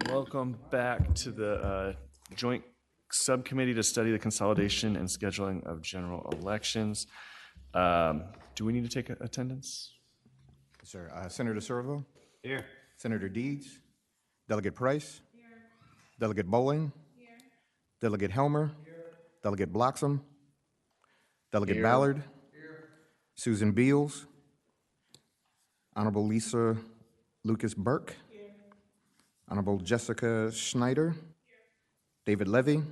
Welcome back to the joint subcommittee to study the consolidation and scheduling of general elections. Do we need to take attendance? Sir, Senator Servo, Here. Senator Deeds, Delegate Price, here. Delegate Bowling, here. Delegate Helmer, here. Delegate Bloxham, Delegate here. Ballard, here. Susan Beals, Honorable Lisa Lucas Burke, here. Honorable Jessica Schneider, here. David Levy,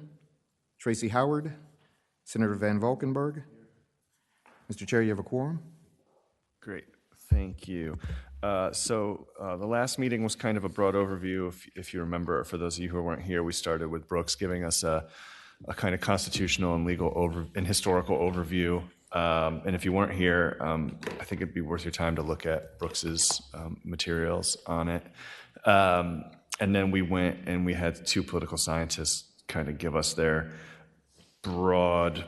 Tracy Howard, Senator Van Valkenburg. Here. Mr. Chair, you have a quorum. Great, thank you. The last meeting was kind of a broad overview. If you remember, for those of you who weren't here, we started with Brooks giving us a kind of constitutional and legal and historical overview. And if you weren't here, I think it'd be worth your time to look at Brooks's materials on it. And then we went and we had two political scientists kind of give us their broad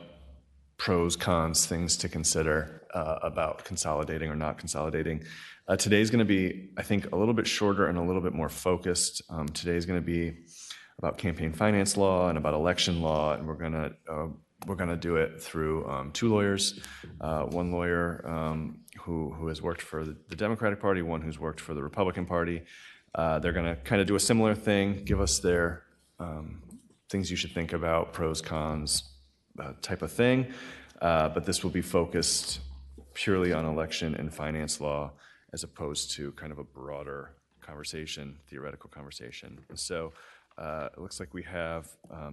pros, cons, things to consider about consolidating or not consolidating. Today's going to be, I think, a little bit shorter and a little bit more focused. Today's going to be about campaign finance law and about election law, and we're going to do it through two lawyers. One lawyer who has worked for the Democratic Party, one who's worked for the Republican Party. They're going to kind of do a similar thing, give us their things you should think about, pros, cons, type of thing. But this will be focused purely on election and finance law, as opposed to kind of a broader conversation, theoretical conversation. And so it looks like we have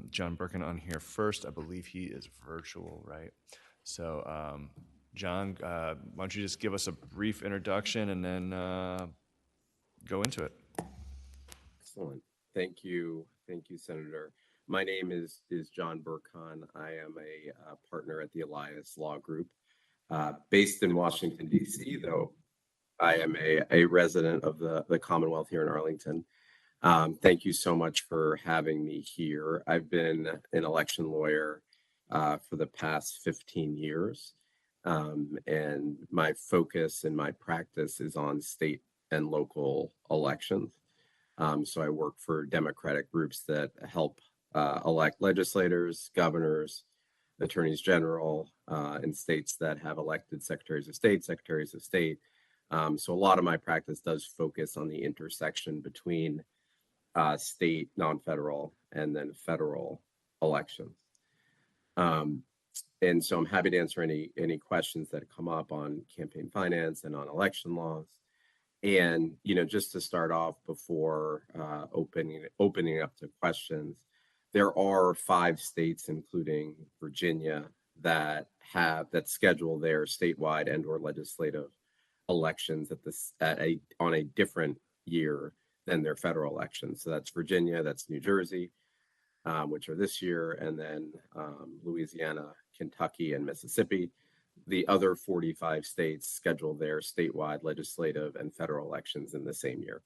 John Birkin on here first. I believe he is virtual, right? So John, why don't you just give us a brief introduction and then go into it. Excellent. Thank you, Senator. My name is John Birkin. I am a partner at the Elias Law Group, based in Washington, D.C., though I am a resident of the Commonwealth here in Arlington. Thank you so much for having me here. I've been an election lawyer for the past 15 years, and my focus and my practice is on state and local elections. So I work for Democratic groups that help elect legislators, governors, attorneys general, in states that have elected secretaries of state. So a lot of my practice does focus on the intersection between state, non-federal, and then federal elections. And so I'm happy to answer any questions that come up on campaign finance and on election laws. And, just to start off before opening up to questions, there are 5 states, including Virginia, that schedule their statewide and/or legislative elections on a different year than their federal elections. So that's Virginia, that's New Jersey, which are this year, and then Louisiana, Kentucky, and Mississippi. The other 45 states schedule their statewide legislative and federal elections in the same year.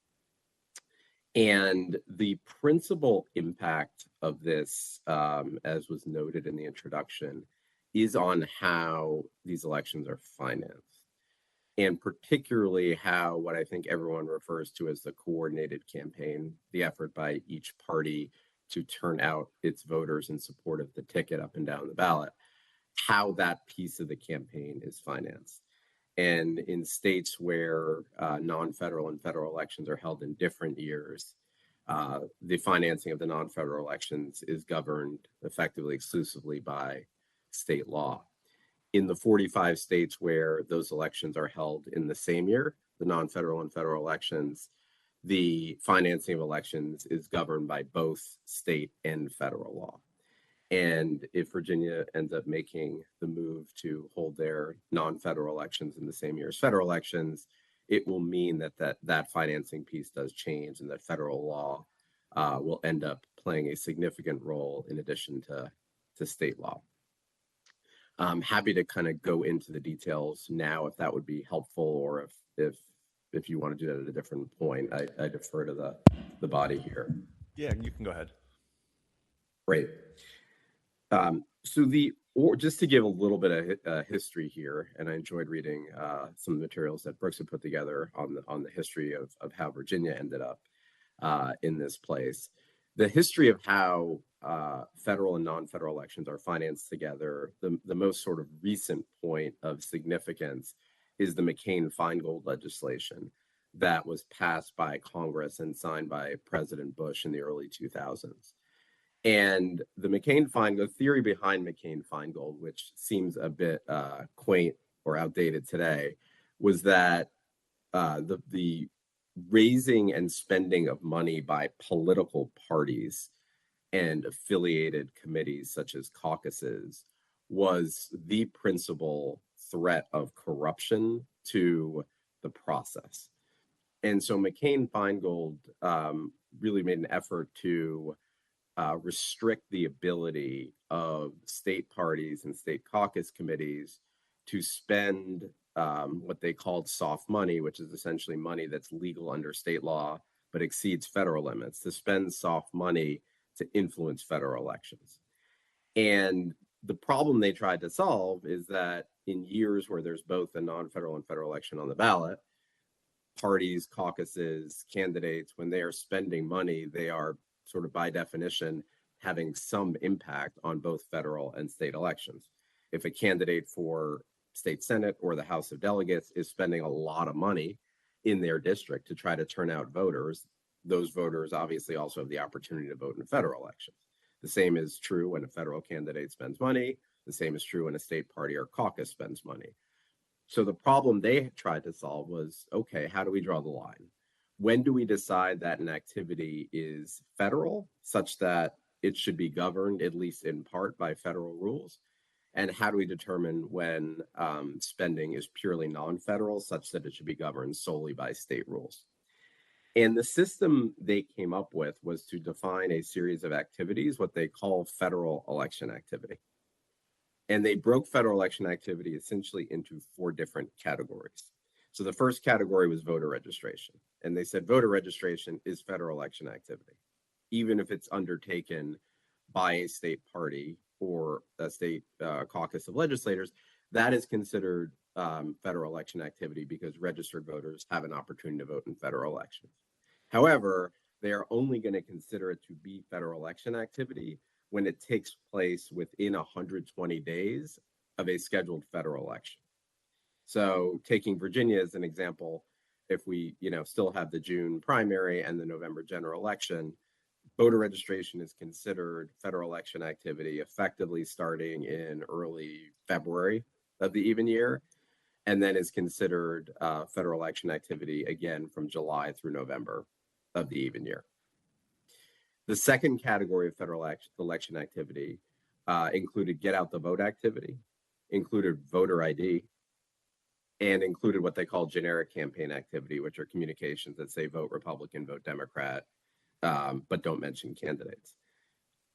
And the principal impact of this, as was noted in the introduction, is on how these elections are financed, and particularly how what I think everyone refers to as the coordinated campaign, the effort by each party to turn out its voters in support of the ticket up and down the ballot, how that piece of the campaign is financed. And in states where non-federal and federal elections are held in different years, the financing of the non-federal elections is governed effectively exclusively by state law. In the 45 states where those elections are held in the same year, the non-federal and federal elections, the financing of elections is governed by both state and federal law. And if Virginia ends up making the move to hold their non-federal elections in the same year as federal elections, it will mean that financing piece does change, and that federal law will end up playing a significant role in addition to state law. I'm happy to kind of go into the details now if that would be helpful, or if you want to do that at a different point. I defer to the body here. Yeah, you can go ahead. Great. Just to give a little bit of history here, and I enjoyed reading some of the materials that Brooks had put together on the history of how Virginia ended up. in this place. The history of how federal and non-federal elections are financed together, the most sort of recent point of significance is the McCain-Feingold legislation that was passed by Congress and signed by President Bush in the early 2000s. And the McCain-Feingold theory behind McCain-Feingold, which seems a bit quaint or outdated today, was that the raising and spending of money by political parties and affiliated committees such as caucuses was the principal threat of corruption to the process. And so McCain-Feingold really made an effort to restrict the ability of state parties and state caucus committees to spend what they called soft money, which is essentially money that's legal under state law but exceeds federal limits, to spend soft money to influence federal elections. And the problem they tried to solve is that in years where there's both a non-federal and federal election on the ballot, parties, caucuses, candidates, when they are spending money, they are sort of by definition having some impact on both federal and state elections. If a candidate for state senate or the House of Delegates is spending a lot of money in their district to try to turn out voters, those voters obviously also have the opportunity to vote in federal elections. The same is true when a federal candidate spends money. The same is true when a state party or caucus spends money. So the problem they tried to solve was, okay, how do we draw the line? When do we decide that an activity is federal, such that it should be governed, at least in part, by federal rules? And how do we determine when spending is purely non-federal, such that it should be governed solely by state rules? And the system they came up with was to define a series of activities, what they call federal election activity. And they broke federal election activity essentially into 4 different categories. So the first category was voter registration. And they said voter registration is federal election activity, even if it's undertaken by a state party or a state caucus of legislators. That is considered federal election activity because registered voters have an opportunity to vote in federal elections. However, they are only going to consider it to be federal election activity when it takes place within 120 days of a scheduled federal election. So taking Virginia as an example, if we still have the June primary and the November general election, voter registration is considered federal election activity effectively starting in early February of the even year, and then is considered federal election activity again from July through November of the even year. The second category of federal election activity included get out the vote activity, included voter ID, and included what they call generic campaign activity, which are communications that say vote Republican, vote Democrat, but don't mention candidates.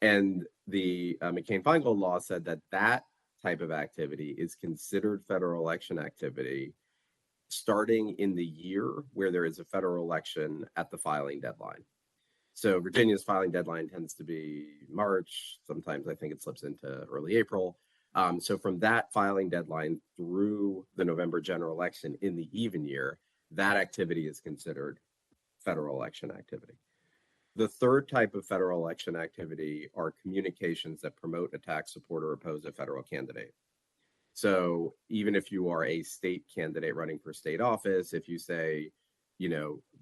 And the McCain-Feingold law said that that type of activity is considered federal election activity starting in the year where there is a federal election at the filing deadline. So Virginia's filing deadline tends to be March. Sometimes I think it slips into early April. So from that filing deadline through the November general election in the even year, that activity is considered federal election activity. The third type of federal election activity are communications that promote, attack, support, or oppose a federal candidate. So even if you are a state candidate running for state office, if you say,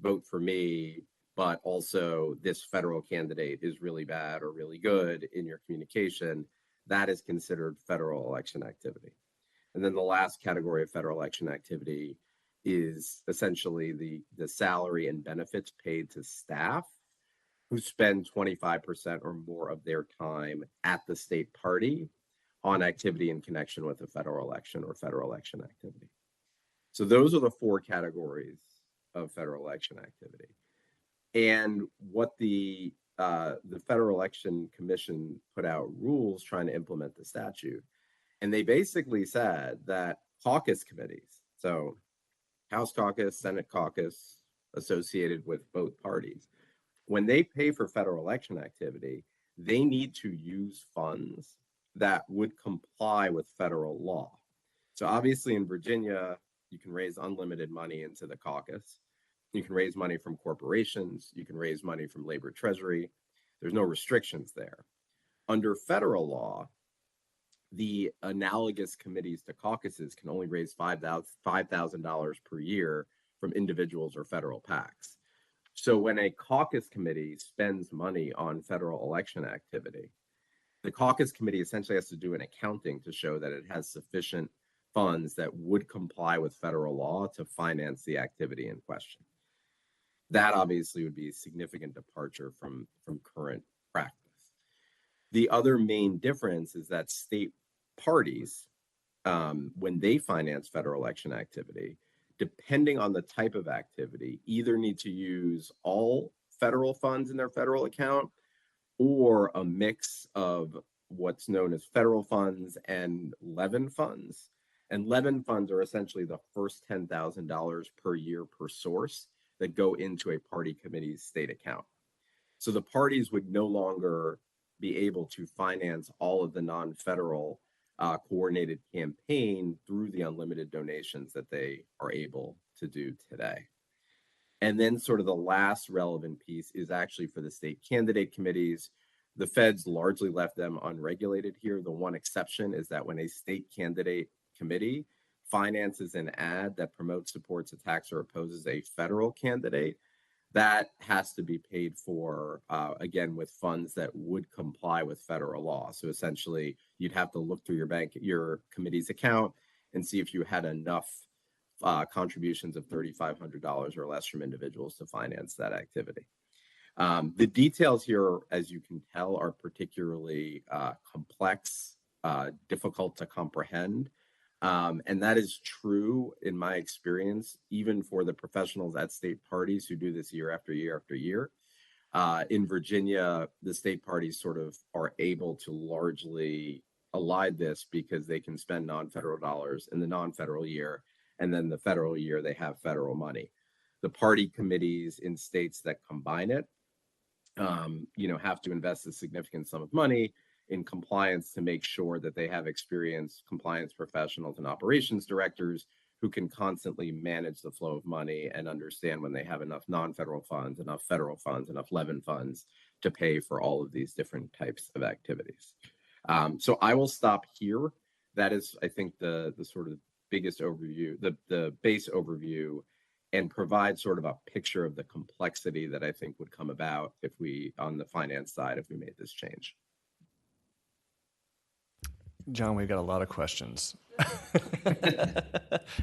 vote for me, but also this federal candidate is really bad or really good in your communication, that is considered federal election activity. And then the last category of federal election activity is essentially the salary and benefits paid to staff who spend 25% or more of their time at the state party on activity in connection with a federal election or federal election activity. So those are the 4 categories of federal election activity. And what the Federal Election Commission put out rules trying to implement the statute. And they basically said that caucus committees, so House caucus, Senate caucus, associated with both parties, when they pay for federal election activity, they need to use funds that would comply with federal law. So obviously in Virginia, you can raise unlimited money into the caucus. You can raise money from corporations. You can raise money from labor treasury. There's no restrictions there. Under federal law, the analogous committees to caucuses can only raise $5,000 per year from individuals or federal PACs. So when a caucus committee spends money on federal election activity, the caucus committee essentially has to do an accounting to show that it has sufficient funds that would comply with federal law to finance the activity in question. That obviously would be a significant departure from current practice. The other main difference is that state parties, when they finance federal election activity, depending on the type of activity, either need to use all federal funds in their federal account or a mix of what's known as federal funds and Levin funds. And Levin funds are essentially the first $10,000 per year per source that go into a party committee's state account. So the parties would no longer be able to finance all of the non-federal coordinated campaign through the unlimited donations that they are able to do today. And then sort of the last relevant piece is actually for the state candidate committees. The feds largely left them unregulated here. The one exception is that when a state candidate committee finances an ad that promotes, supports, attacks, or opposes a federal candidate, that has to be paid for, again, with funds that would comply with federal law. So essentially, you'd have to look through your committee's account and see if you had enough contributions of $3,500 or less from individuals to finance that activity. The details here, as you can tell, are particularly complex, difficult to comprehend. And that is true in my experience, even for the professionals at state parties who do this year after year after year. In Virginia, the state parties sort of are able to largely elide this because they can spend non-federal dollars in the non-federal year, and then the federal year they have federal money. The party committees in states that combine it, have to invest a significant sum of money in compliance to make sure that they have experienced compliance professionals and operations directors who can constantly manage the flow of money and understand when they have enough non-federal funds, enough federal funds, enough Levin funds to pay for all of these different types of activities. So I will stop here. That is, I think, the sort of biggest overview, the base overview, and provide sort of a picture of the complexity that I think would come about if we, on the finance side, if we made this change. John, we've got a lot of questions.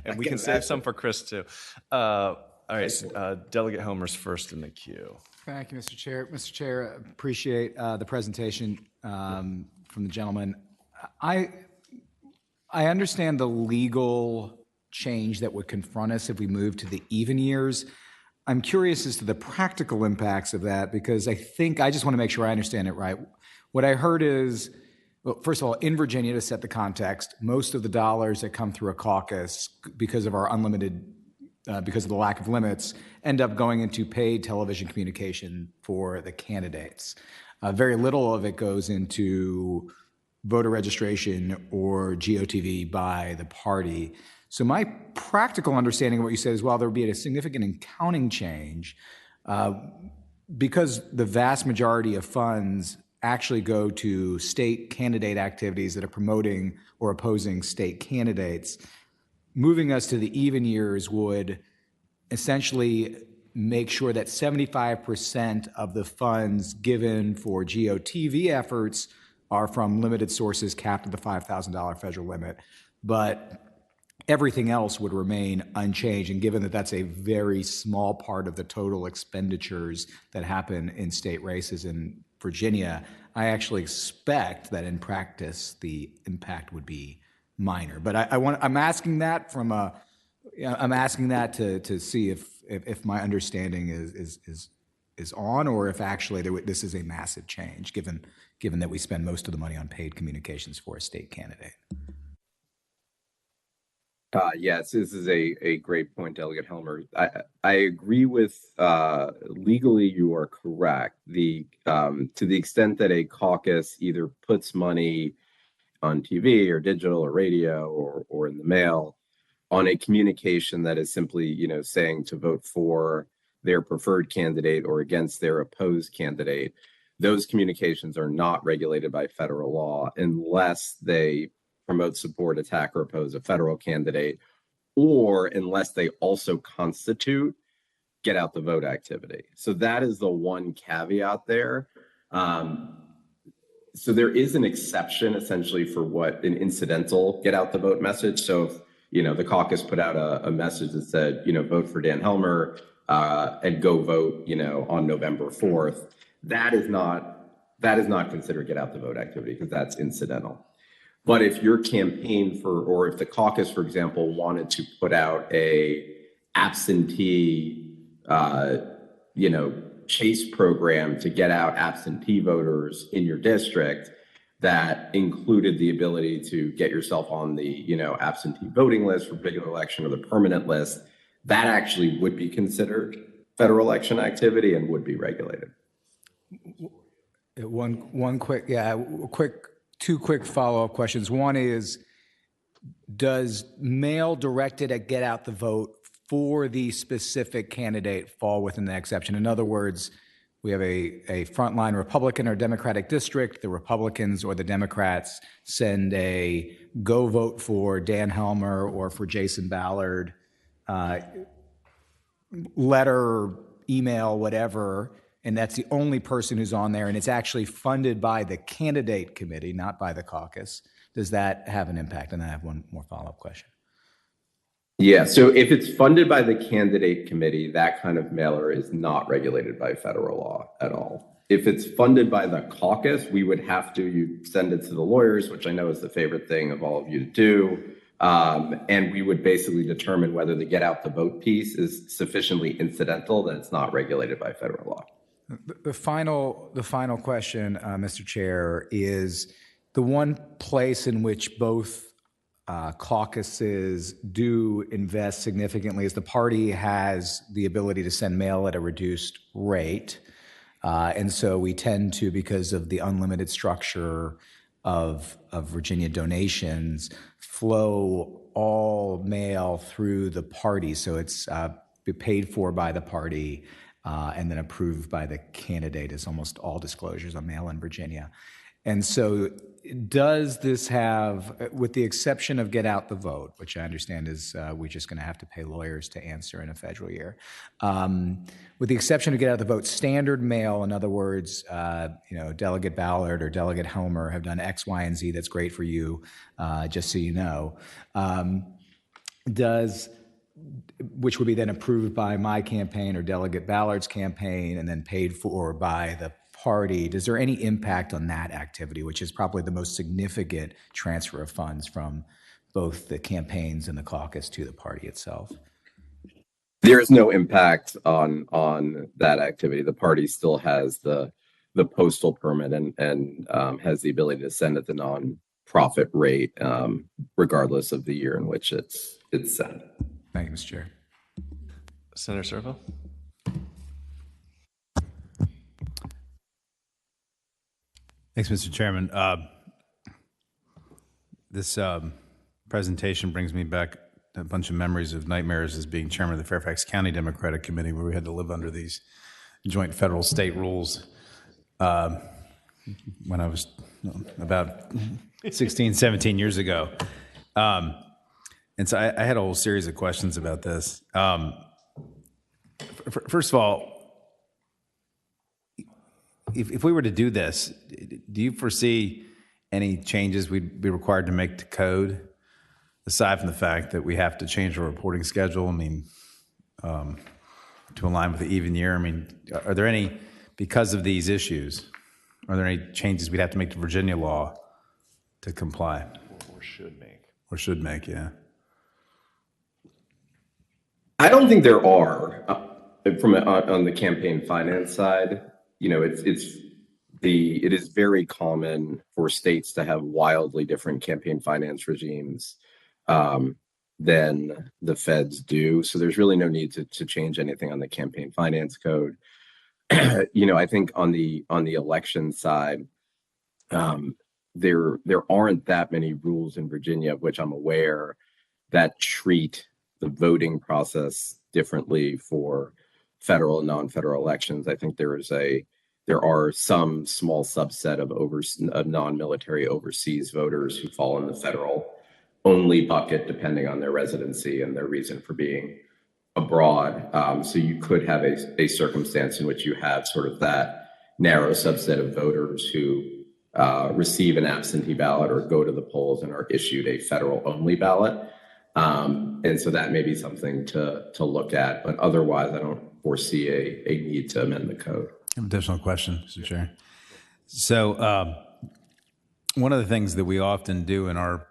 And we can save some for Chris, too. All right, Delegate Homer's first in the queue. Thank you, Mr. Chair. Mr. Chair, appreciate the presentation from the gentleman. I understand the legal change that would confront us if we move to the even years. I'm curious as to the practical impacts of that, because I just want to make sure I understand it right. What I heard is, well, first of all, in Virginia, to set the context, most of the dollars that come through a caucus, because of our because of the lack of limits, end up going into paid television communication for the candidates. Very little of it goes into voter registration or GOTV by the party. So my practical understanding of what you said is, well, there would be a significant accounting change because the vast majority of funds actually go to state candidate activities that are promoting or opposing state candidates. Moving us to the even years would essentially make sure that 75% of the funds given for GOTV efforts are from limited sources capped at the $5,000 federal limit, but everything else would remain unchanged. And given that that's a very small part of the total expenditures that happen in state races in Virginia, I actually expect that in practice the impact would be minor. But I'm asking that to see if my understanding is on, or if actually this is a massive change, given that we spend most of the money on paid communications for a state candidate. Yes, this is a great point, Delegate Helmer. I agree with legally you are correct. To the extent that a caucus either puts money on TV or digital or radio or in the mail on a communication that is simply saying to vote for their preferred candidate or against their opposed candidate, those communications are not regulated by federal law unless they promote, support, attack, or oppose a federal candidate, or unless they also constitute get out the vote activity. So that is the one caveat there. So there is an exception essentially for what an incidental get out the vote message. So if, the caucus put out a message that said, vote for Dan Helmer and go vote, on November 4th, that is not considered get out the vote activity because that's incidental. But if your campaign or if the caucus, for example, wanted to put out a absentee, chase program to get out absentee voters in your district that included the ability to get yourself on the, absentee voting list for a particular election or the permanent list, that actually would be considered federal election activity and would be regulated. Two quick follow-up questions. One is, does mail directed at get out the vote for the specific candidate fall within the exception? In other words, we have a frontline Republican or Democratic district. The Republicans or the Democrats send a go vote for Dan Helmer or for Jason Ballard letter, email, whatever, and that's the only person who's on there, and it's actually funded by the candidate committee, not by the caucus. Does that have an impact? And I have one more follow-up question. Yeah, so if it's funded by the candidate committee, that kind of mailer is not regulated by federal law at all. If it's funded by the caucus, we would have to, you send it to the lawyers, which I know is the favorite thing of all of you to do. And we would basically determine whether the get out the vote piece is sufficiently incidental that it's not regulated by federal law. The final question, Mr. Chair, is the one place in which both caucuses do invest significantly is the party has the ability to send mail at a reduced rate. And so we tend to, because of the unlimited structure of Virginia donations, flow all mail through the party. So it's paid for by the party and then approved by the candidate, as almost all disclosures on mail in Virginia. And so does this have, with the exception of get out the vote, which I understand is we're just going to have to pay lawyers to answer in a federal year, with the exception of get out the vote, standard mail, in other words, Delegate Ballard or Delegate Helmer have done X, Y, and Z that's great for you, just so you know, which would be then approved by my campaign or Delegate Ballard's campaign and then paid for by the party. Does there any impact on that activity, which is probably the most significant transfer of funds from both the campaigns and the caucus to the party itself? There is no impact on that activity. The party still has the postal permit and has the ability to send at the non-profit rate, regardless of the year in which it's sent. Thank you, Mr. Chair. Senator Servo? Thanks, Mr. Chairman. This presentation brings me back a bunch of memories of nightmares as being chairman of the Fairfax County Democratic Committee, where we had to live under these joint federal-state rules when I was about 16, 17 years ago. And so I had a whole series of questions about this. First of all, if we were to do this, do you foresee any changes we'd be required to make to code, aside from the fact that we have to change our reporting schedule? I mean, to align with the even year. I mean, are there any, because of these issues, are there any changes we'd have to make to Virginia law to comply? Or should make. Or should make, yeah. I don't think there are. On the campaign finance side, it is very common for states to have wildly different campaign finance regimes than the feds do. So there's really no need to change anything on the campaign finance code. I think on the election side, there aren't that many rules in Virginia, of which I'm aware, that treat the voting process differently for federal and non-federal elections. I think there are some small subset of non-military overseas voters who fall in the federal only bucket, depending on their residency and their reason for being abroad. So you could have a circumstance in which you have sort of that narrow subset of voters who receive an absentee ballot or go to the polls and are issued a federal only ballot. And so that may be something to look at, but otherwise I don't foresee a need to amend the code. Additional question, Mr. Chair. So one of the things that we often do in our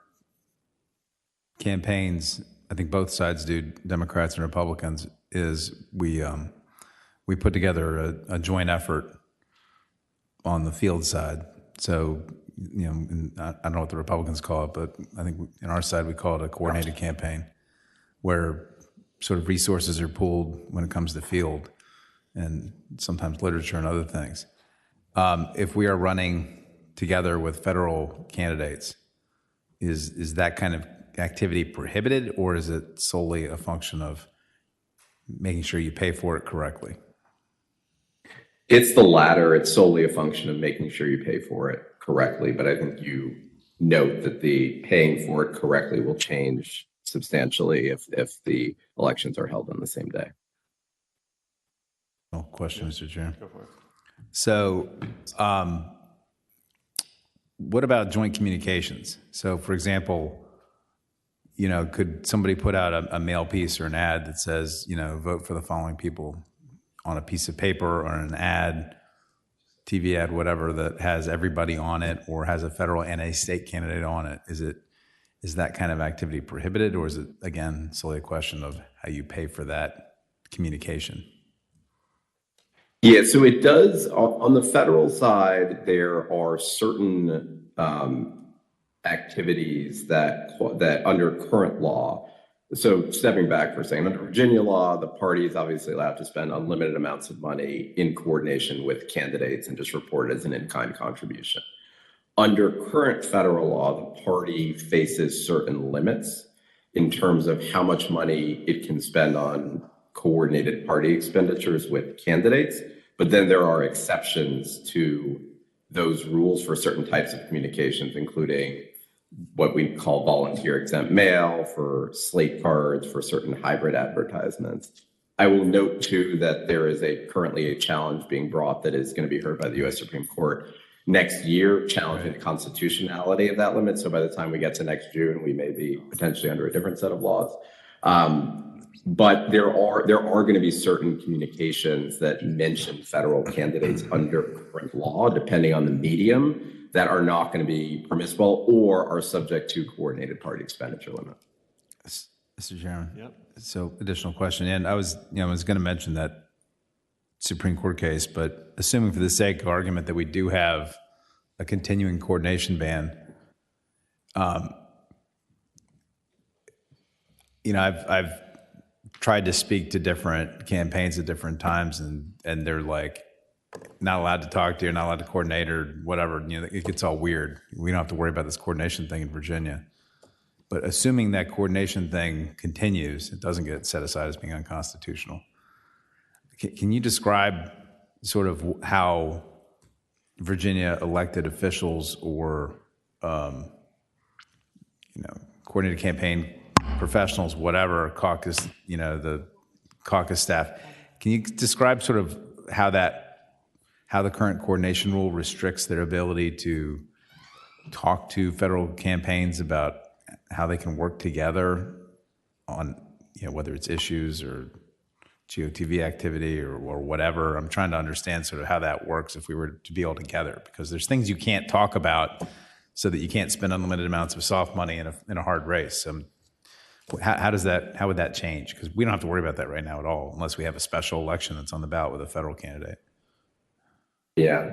campaigns, I think both sides do, Democrats and Republicans, is we put together a joint effort on the field side. So, you know, I don't know what the Republicans call it, but I think in our side we call it a coordinated campaign, where sort of resources are pooled when it comes to field and sometimes literature and other things. If we are running together with federal candidates, is that kind of activity prohibited, or is it solely a function of making sure you pay for it correctly? It's the latter. It's solely a function of making sure you pay for it correctly. But I think you note that the paying for it correctly will change substantially if the elections are held on the same day. No question, Mr. Chair. Go for it. So, what about joint communications? So, for example, you know, could somebody put out a mail piece or an ad that says, you know, vote for the following people on a piece of paper or an ad, TV ad, whatever, that has everybody on it or has a federal and a state candidate on it? Is that kind of activity prohibited, or is it, again, solely a question of how you pay for that communication? Yeah, so it does, on the federal side, there are certain activities that under current law, so stepping back for a second, under Virginia law, the party is obviously allowed to spend unlimited amounts of money in coordination with candidates and just report it as an in-kind contribution. Under current federal law, the party faces certain limits in terms of how much money it can spend on coordinated party expenditures with candidates. But then there are exceptions to those rules for certain types of communications, including what we call volunteer exempt mail, for slate cards, for certain hybrid advertisements. I will note too that there is currently a challenge being brought that is going to be heard by the U.S. Supreme Court next year, challenging the constitutionality of that limit. So by the time we get to next June, we may be potentially under a different set of laws. But there are going to be certain communications that mention federal candidates under current law, depending on the medium, that are not going to be permissible or are subject to coordinated party expenditure limit. Mr. Chairman. Yep. So additional question, and I was going to mention that Supreme Court case, but assuming for the sake of argument that we do have a continuing coordination ban, you know, I've tried to speak to different campaigns at different times, and they're like, not allowed to talk to you, not allowed to coordinate or whatever. You know, it gets all weird. We don't have to worry about this coordination thing in Virginia. But assuming that coordination thing continues, it doesn't get set aside as being unconstitutional. Can you describe sort of how Virginia elected officials or, you know, coordinated campaign professionals, whatever, caucus, you know, the caucus staff, can you describe sort of how the current coordination rule restricts their ability to talk to federal campaigns about how they can work together on, you know, whether it's issues or GOTV activity or whatever? I'm trying to understand sort of how that works if we were to be all together, because there's things you can't talk about so that you can't spend unlimited amounts of soft money in a hard race. How would that change? Because we don't have to worry about that right now at all, unless we have a special election that's on the ballot with a federal candidate. Yeah,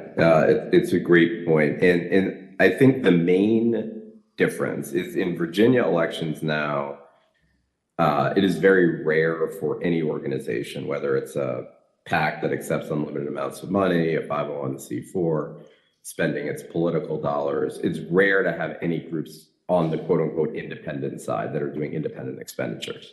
it's a great point. And I think the main difference is in Virginia elections now, it is very rare for any organization, whether it's a PAC that accepts unlimited amounts of money, a 501c4, spending its political dollars, it's rare to have any groups on the quote unquote independent side that are doing independent expenditures.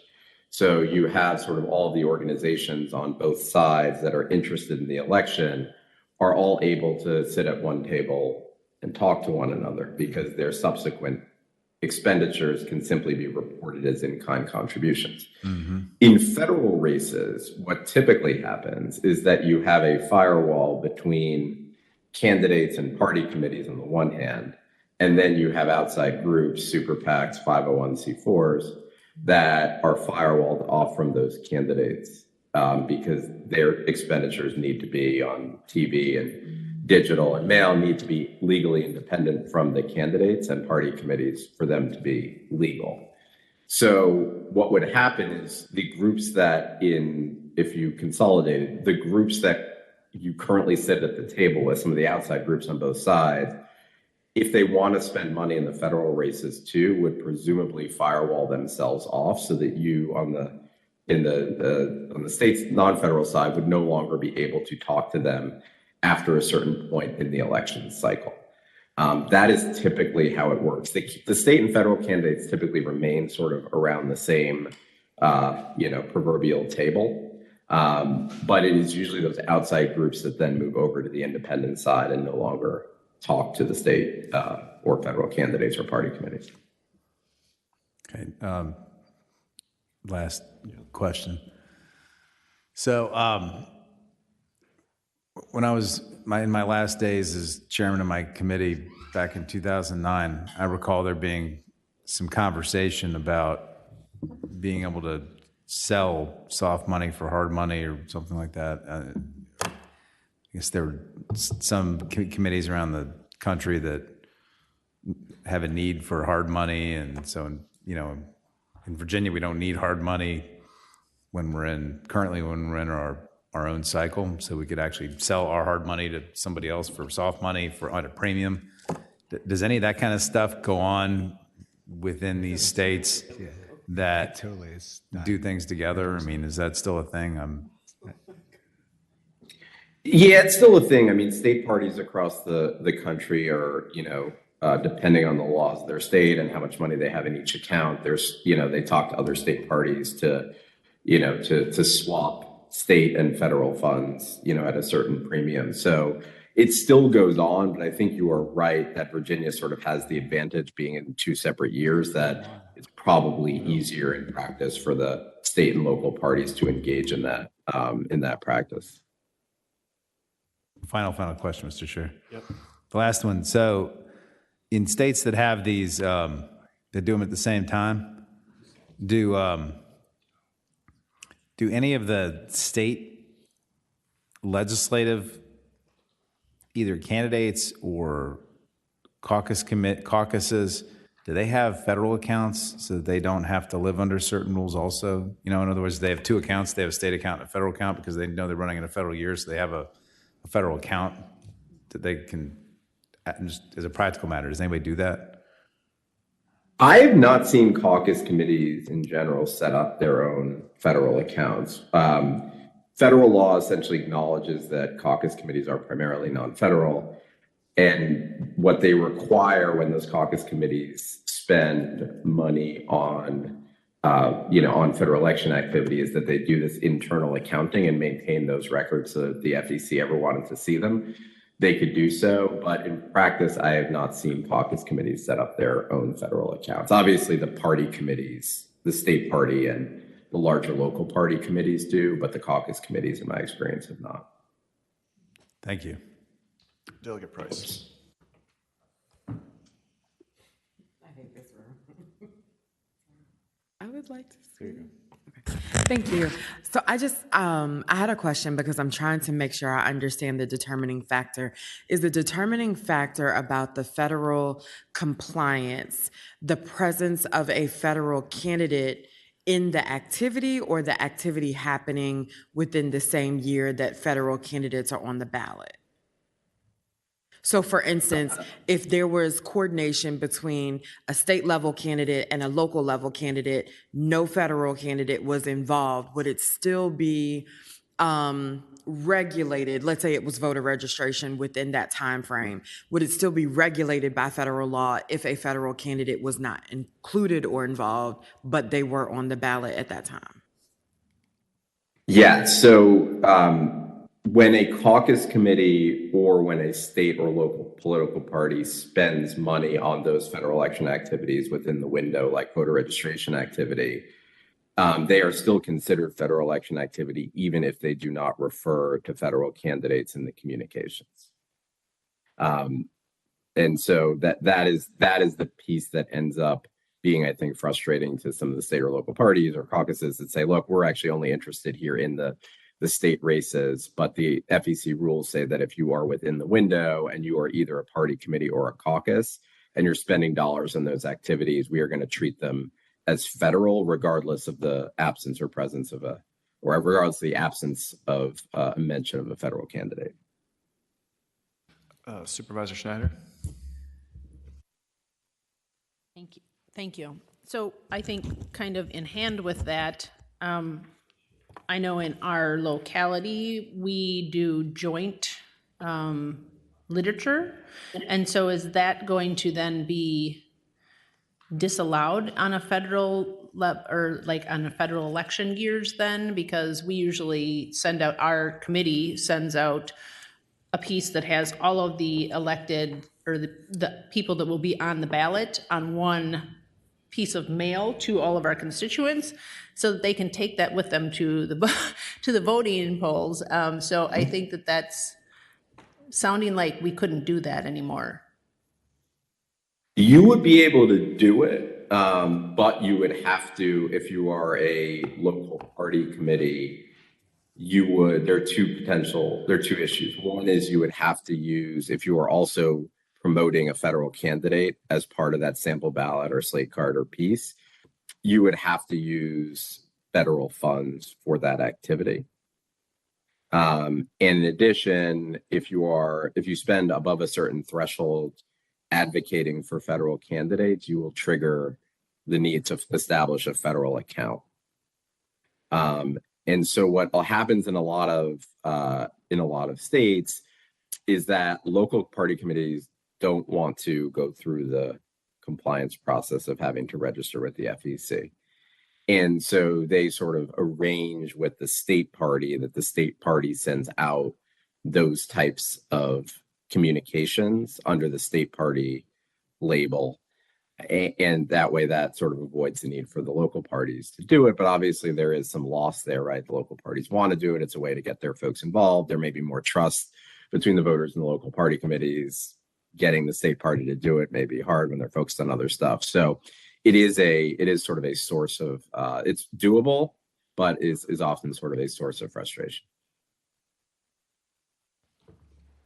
So you have sort of all the organizations on both sides that are interested in the election are all able to sit at one table and talk to one another because their subsequent expenditures can simply be reported as in-kind contributions. In federal races, what typically happens is that you have a firewall between candidates and party committees on the one hand, and then you have outside groups, super PACs, 501c4s, that are firewalled off from those candidates because their expenditures need to be on TV and digital and mail, need to be legally independent from the candidates and party committees for them to be legal. So what would happen is the groups that if you consolidated, the groups that you currently sit at the table with, some of the outside groups on both sides, if they want to spend money in the federal races too, would presumably firewall themselves off so that you on the state's non-federal side would no longer be able to talk to them after a certain point in the election cycle. That is typically how it works. The state and federal candidates typically remain sort of around the same, proverbial table. But it is usually those outside groups that then move over to the independent side and no longer talk to the state or federal candidates or party committees. Okay. Last question. So when I was in my last days as chairman of my committee back in 2009, I recall there being some conversation about being able to sell soft money for hard money or something like that. I guess there were some committees around the country that have a need for hard money, and so in Virginia we don't need hard money when we're in our own cycle, so we could actually sell our hard money to somebody else for soft money at a premium. Does any of that kind of stuff go on within these states that do things together? I mean, is that still a thing? Yeah, it's still a thing. I mean, state parties across the country are, depending on the laws of their state and how much money they have in each account, they talk to other state parties to swap state and federal funds, at a certain premium. So it still goes on, but I think you are right that Virginia sort of has the advantage being in 2 separate years that it's probably easier in practice for the state and local parties to engage in that practice. Final question, Mr. Chair. Yep. The last one. So in states that have these, that do them at the same time, do any of the state legislative, either candidates or caucuses, do they have federal accounts so that they don't have to live under certain rules also? In other words, they have 2 accounts. They have a state account and a federal account because they know they're running in a federal year, so they have a federal account that they can, just as a practical matter. Does anybody do that? I have not seen caucus committees in general set up their own federal accounts. Federal law essentially acknowledges that caucus committees are primarily non-federal, and what they require when those caucus committees spend money on federal election activity is that they do this internal accounting and maintain those records so that if the FEC ever wanted to see them, they could do so. But in practice, I have not seen caucus committees set up their own federal accounts. Obviously, the party committees, the state party and the larger local party committees do, but the caucus committees, in my experience, have not. Thank you. Delegate Price. I hate this room. I would like to see. Okay. Thank you. So I had a question because I'm trying to make sure I understand the determining factor. Is the determining factor about the federal compliance the presence of a federal candidate in the activity or the activity happening within the same year that federal candidates are on the ballot? So for instance, if there was coordination between a state level candidate and a local level candidate, no federal candidate was involved, would it still be regulated? Let's say it was voter registration within that time frame. Would it still be regulated by federal law if a federal candidate was not included or involved, but they were on the ballot at that time? Yeah, so when a caucus committee or when a state or local political party spends money on those federal election activities within the window, like voter registration activity, they are still considered federal election activity, even if they do not refer to federal candidates in the communications. And so that is the piece that ends up being, I think, frustrating to some of the state or local parties or caucuses that say, look, we're actually only interested here in the state races, but the FEC rules say that if you are within the window and you are either a party committee or a caucus and you're spending dollars on those activities, we are going to treat them as federal, regardless of the absence or presence of or regardless of the absence of a mention of a federal candidate. Supervisor Schneider? Thank you. Thank you. So I think kind of in hand with that, I know in our locality, we do joint literature. And so is that going to then be disallowed on a federal or like on a federal election years then? Because we usually send out, our committee sends out a piece that has all of the elected or the people that will be on the ballot on one piece of mail to all of our constituents so that they can take that with them to the to the voting polls. So I think that that's sounding like we couldn't do that anymore. You would be able to do it, but you would have to, if you are a local party committee, there are two issues. One is you would have to use, if you are also promoting a federal candidate as part of that sample ballot or slate card or piece, you would have to use federal funds for that activity. In addition, if you spend above a certain threshold advocating for federal candidates, you will trigger the need to establish a federal account. And so what happens in a lot of states is that local party committees don't want to go through the compliance process of having to register with the FEC. And so they sort of arrange with the state party that the state party sends out those types of communications under the state party label. And that way that sort of avoids the need for the local parties to do it. But obviously there is some loss there, right? The local parties want to do it. It's a way to get their folks involved. There may be more trust between the voters and the local party committees. Getting the state party to do it may be hard when they're focused on other stuff. So it is sort of a source of, it's doable, but is often sort of a source of frustration.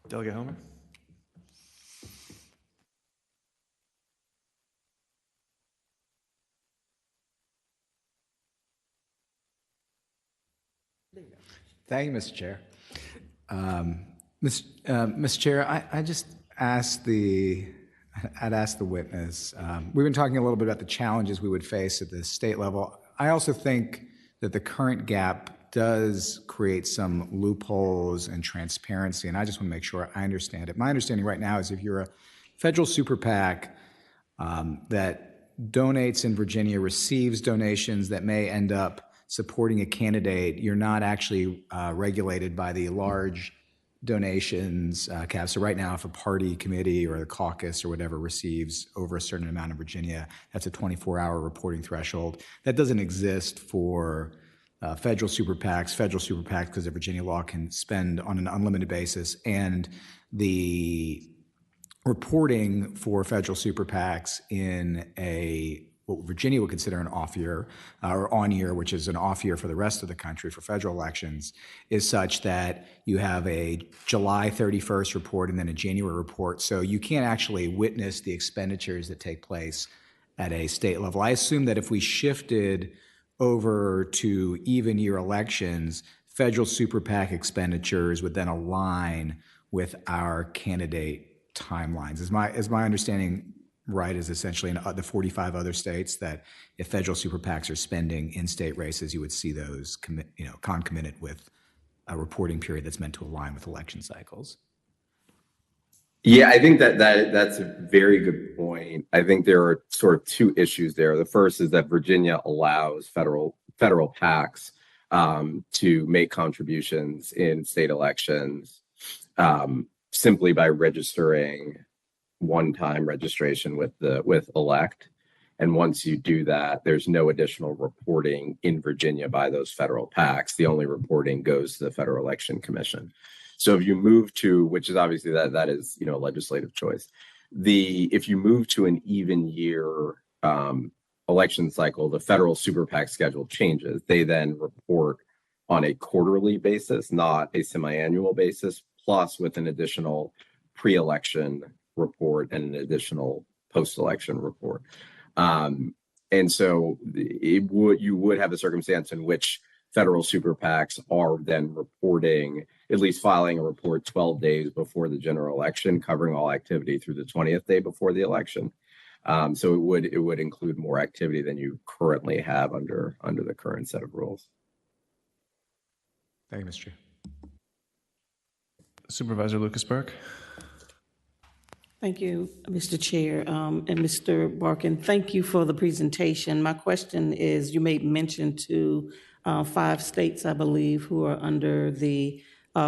Delegate Homer? Thank you, Mr. Chair. Mr. Chair, I just asked I'd ask the witness. We've been talking a little bit about the challenges we would face at the state level. I also think that the current gap does create some loopholes and transparency, and I just want to make sure I understand it. My understanding right now is if you're a federal super PAC that donates in Virginia, receives donations that may end up supporting a candidate, you're not actually regulated by the large donations cap. So right now, if a party committee or a caucus or whatever receives over a certain amount in Virginia, that's a 24-hour reporting threshold. That doesn't exist for federal super PACs. Federal super PACs, because of Virginia law, can spend on an unlimited basis, and the reporting for federal super PACs in what Virginia would consider an off year or on year, which is an off year for the rest of the country for federal elections, is such that you have a July 31st report and then a January report. So you can't actually witness the expenditures that take place at a state level. I assume that if we shifted over to even year elections, federal super PAC expenditures would then align with our candidate timelines. Is my understanding right? Is essentially in the 45 other states that if federal super PACs are spending in state races, you would see those concomitant with a reporting period that's meant to align with election cycles. Yeah, I think that's a very good point. I think there are sort of two issues there. The first is that Virginia allows federal PACs to make contributions in state elections simply by registering one-time registration with elect. And once you do that, there's no additional reporting in Virginia by those federal PACs. The only reporting goes to the Federal Election Commission. So if you move to, which is obviously that is, you know, a legislative choice. If you move to an even year election cycle, the federal super PAC schedule changes. They then report on a quarterly basis, not a semi-annual basis, plus with an additional pre-election report and an additional post-election report. And so you would have a circumstance in which federal super PACs are then reporting, at least filing a report 12 days before the general election, covering all activity through the 20th day before the election. So it would include more activity than you currently have under the current set of rules. Thank you, Mr. Chair. Supervisor Lucas Burke. Thank you, Mr. Chair. And Mr. Barkin, thank you for the presentation. My question is, you made mention to 5 states, I believe, who are under the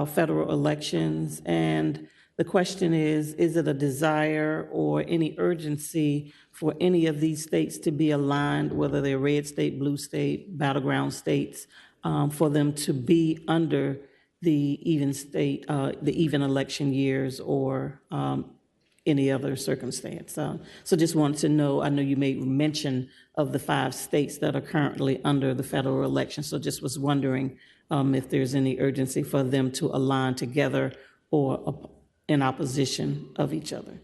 federal elections. And the question is it a desire or any urgency for any of these states to be aligned, whether they're red state, blue state, battleground states, for them to be under the even election years or any other circumstance? So just wanted to know, I know you made mention of the 5 states that are currently under the federal election, so just was wondering if there's any urgency for them to align together or in opposition of each other.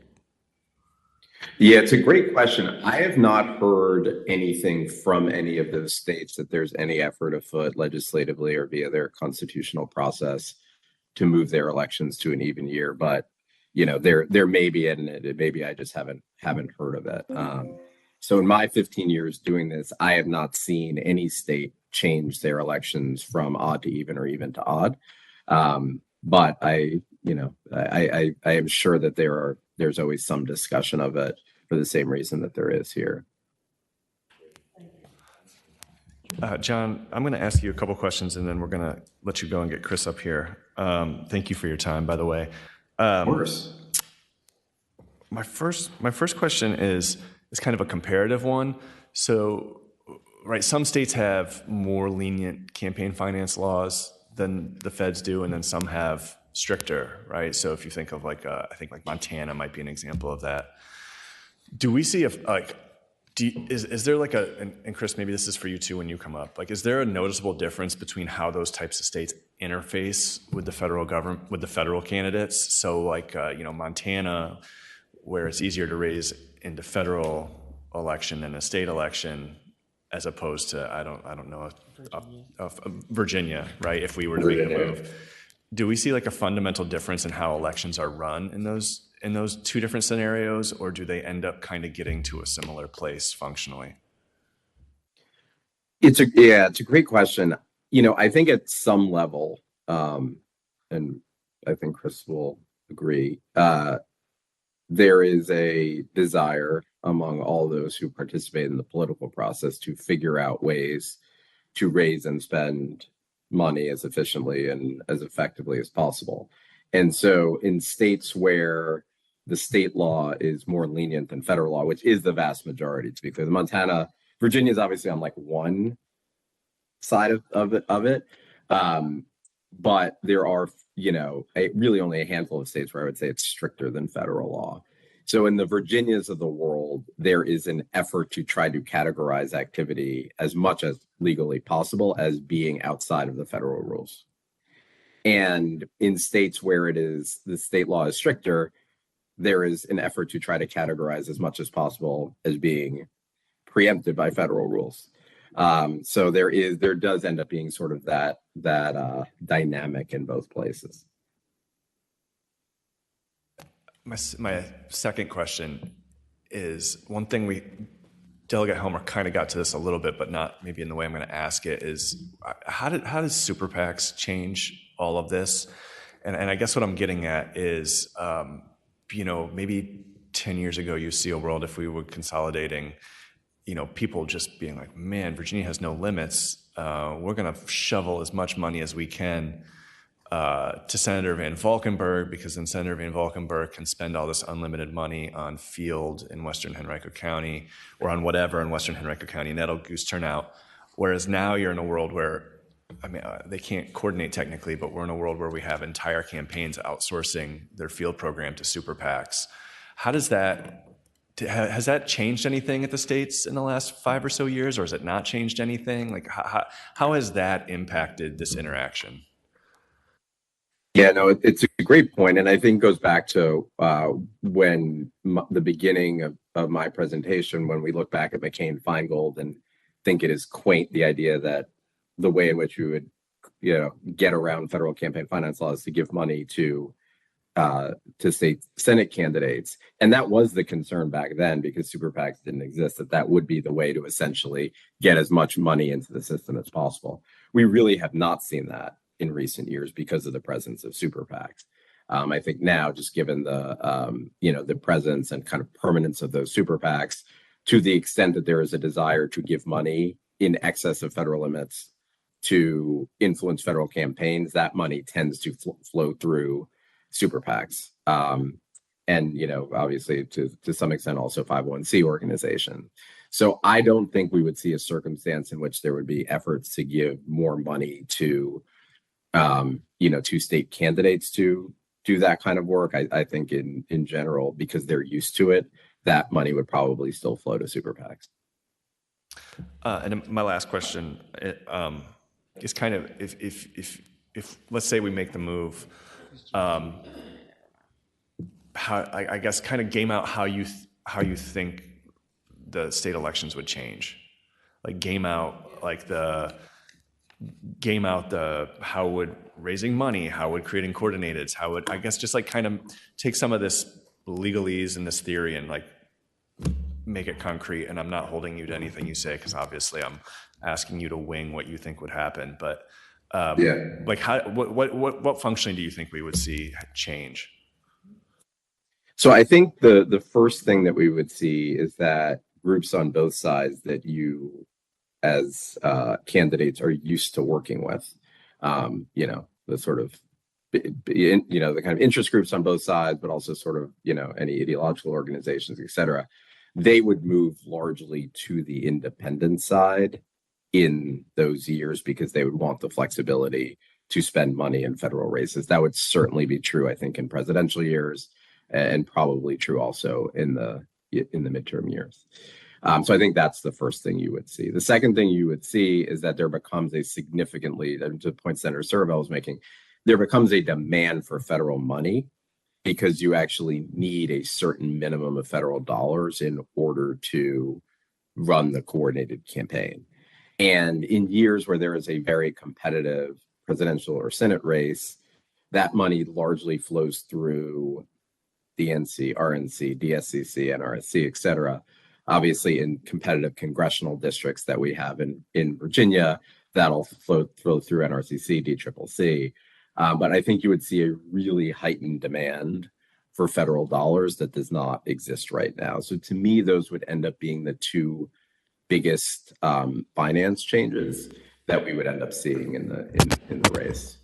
Yeah, it's a great question. I have not heard anything from any of those states that there's any effort afoot legislatively or via their constitutional process to move their elections to an even year, but you know, there may be in it. Maybe I just haven't heard of it. So in my 15 years doing this, I have not seen any state change their elections from odd to even or even to odd. But I am sure that there's always some discussion of it for the same reason that there is here. John, I'm going to ask you a couple questions, and then we're going to let you go and get Chris up here. Thank you for your time, by the way. Of course. My first question is kind of a comparative one. So, right, some states have more lenient campaign finance laws than the feds do, and then some have stricter, right? So if you think of I think like Montana might be an example of that. Do we see is there like and Chris, maybe this is for you too when you come up, like, is there a noticeable difference between how those types of states interface with the federal government, with the federal candidates? So like, Montana, where it's easier to raise into federal election than a state election, as opposed to, I don't know, Virginia, right? If we were to make a move, do we see like a fundamental difference in how elections are run in those 2 different scenarios, or do they end up kind of getting to a similar place functionally? It's a great question. You know, I think at some level, and I think Chris will agree, there is a desire among all those who participate in the political process to figure out ways to raise and spend money as efficiently and as effectively as possible. And so in states where the state law is more lenient than federal law, which is the vast majority, to be clear, Virginia is obviously on like one side of it. But there are, really only a handful of states where I would say it's stricter than federal law. So in the Virginias of the world, there is an effort to try to categorize activity as much as legally possible as being outside of the federal rules. And in states where the state law is stricter, there is an effort to try to categorize as much as possible as being preempted by federal rules. So there does end up being sort of that dynamic in both places. My second question is, one thing Delegate Helmer kind of got to this a little bit, but not maybe in the way I'm going to ask it, is how does super PACs change all of this? And I guess what I'm getting at is, maybe 10 years ago, you see a world if we were consolidating, people just being like, man, Virginia has no limits. We're going to shovel as much money as we can to Senator Van Valkenburg, because then Senator Van Valkenburg can spend all this unlimited money on field in Western Henrico County or on whatever in Western Henrico County, and that'll goose turnout. Whereas now you're in a world where, they can't coordinate technically, but we're in a world where we have entire campaigns outsourcing their field program to super PACs. How does that, has that changed anything at the states in the last 5 or so years, or has it not changed anything? Like, how has that impacted this interaction? Yeah, no, it's a great point, and I think goes back to when the beginning of my presentation, when we look back at McCain-Feingold and think it is quaint, the idea that the way in which you would, get around federal campaign finance laws to give money to state Senate candidates, and that was the concern back then because super PACs didn't exist. That would be the way to essentially get as much money into the system as possible. We really have not seen that in recent years because of the presence of super PACs. I think now, just given the the presence and kind of permanence of those super PACs, to the extent that there is a desire to give money in excess of federal limits to influence federal campaigns, that money tends to flow through super PACs. And obviously to some extent also 501c organization. So I don't think we would see a circumstance in which there would be efforts to give more money to to state candidates to do that kind of work. I think in general, because they're used to it, that money would probably still flow to super PACs. And my last question is kind of if let's say we make the move, how I guess kind of game out how you think the state elections would change, like game out how would raising money, how would creating coordinateds, how would, I guess, just like kind of take some of this legalese and this theory and like make it concrete. And I'm not holding you to anything you say, because obviously I'm asking you to wing what you think would happen. But like what functionally do you think we would see change? So I think the first thing that we would see is that groups on both sides that you as candidates are used to working with, the sort of, the kind of interest groups on both sides, but also sort of, any ideological organizations, et cetera, they would move largely to the independent side in those years because they would want the flexibility to spend money in federal races. That would certainly be true, I think, in presidential years, and probably true also in the midterm years. So I think that's the first thing you would see. The second thing you would see is that there becomes a significantly, to the point Senator Servo was making, there becomes a demand for federal money because you actually need a certain minimum of federal dollars in order to run the coordinated campaign. And in years where there is a very competitive presidential or Senate race, that money largely flows through DNC, RNC, DSCC, NRSC, et cetera. Obviously, in competitive congressional districts that we have in Virginia, that'll flow through NRCC, DCCC. But I think you would see a really heightened demand for federal dollars that does not exist right now. So to me, those would end up being the two biggest finance changes that we would end up seeing in the race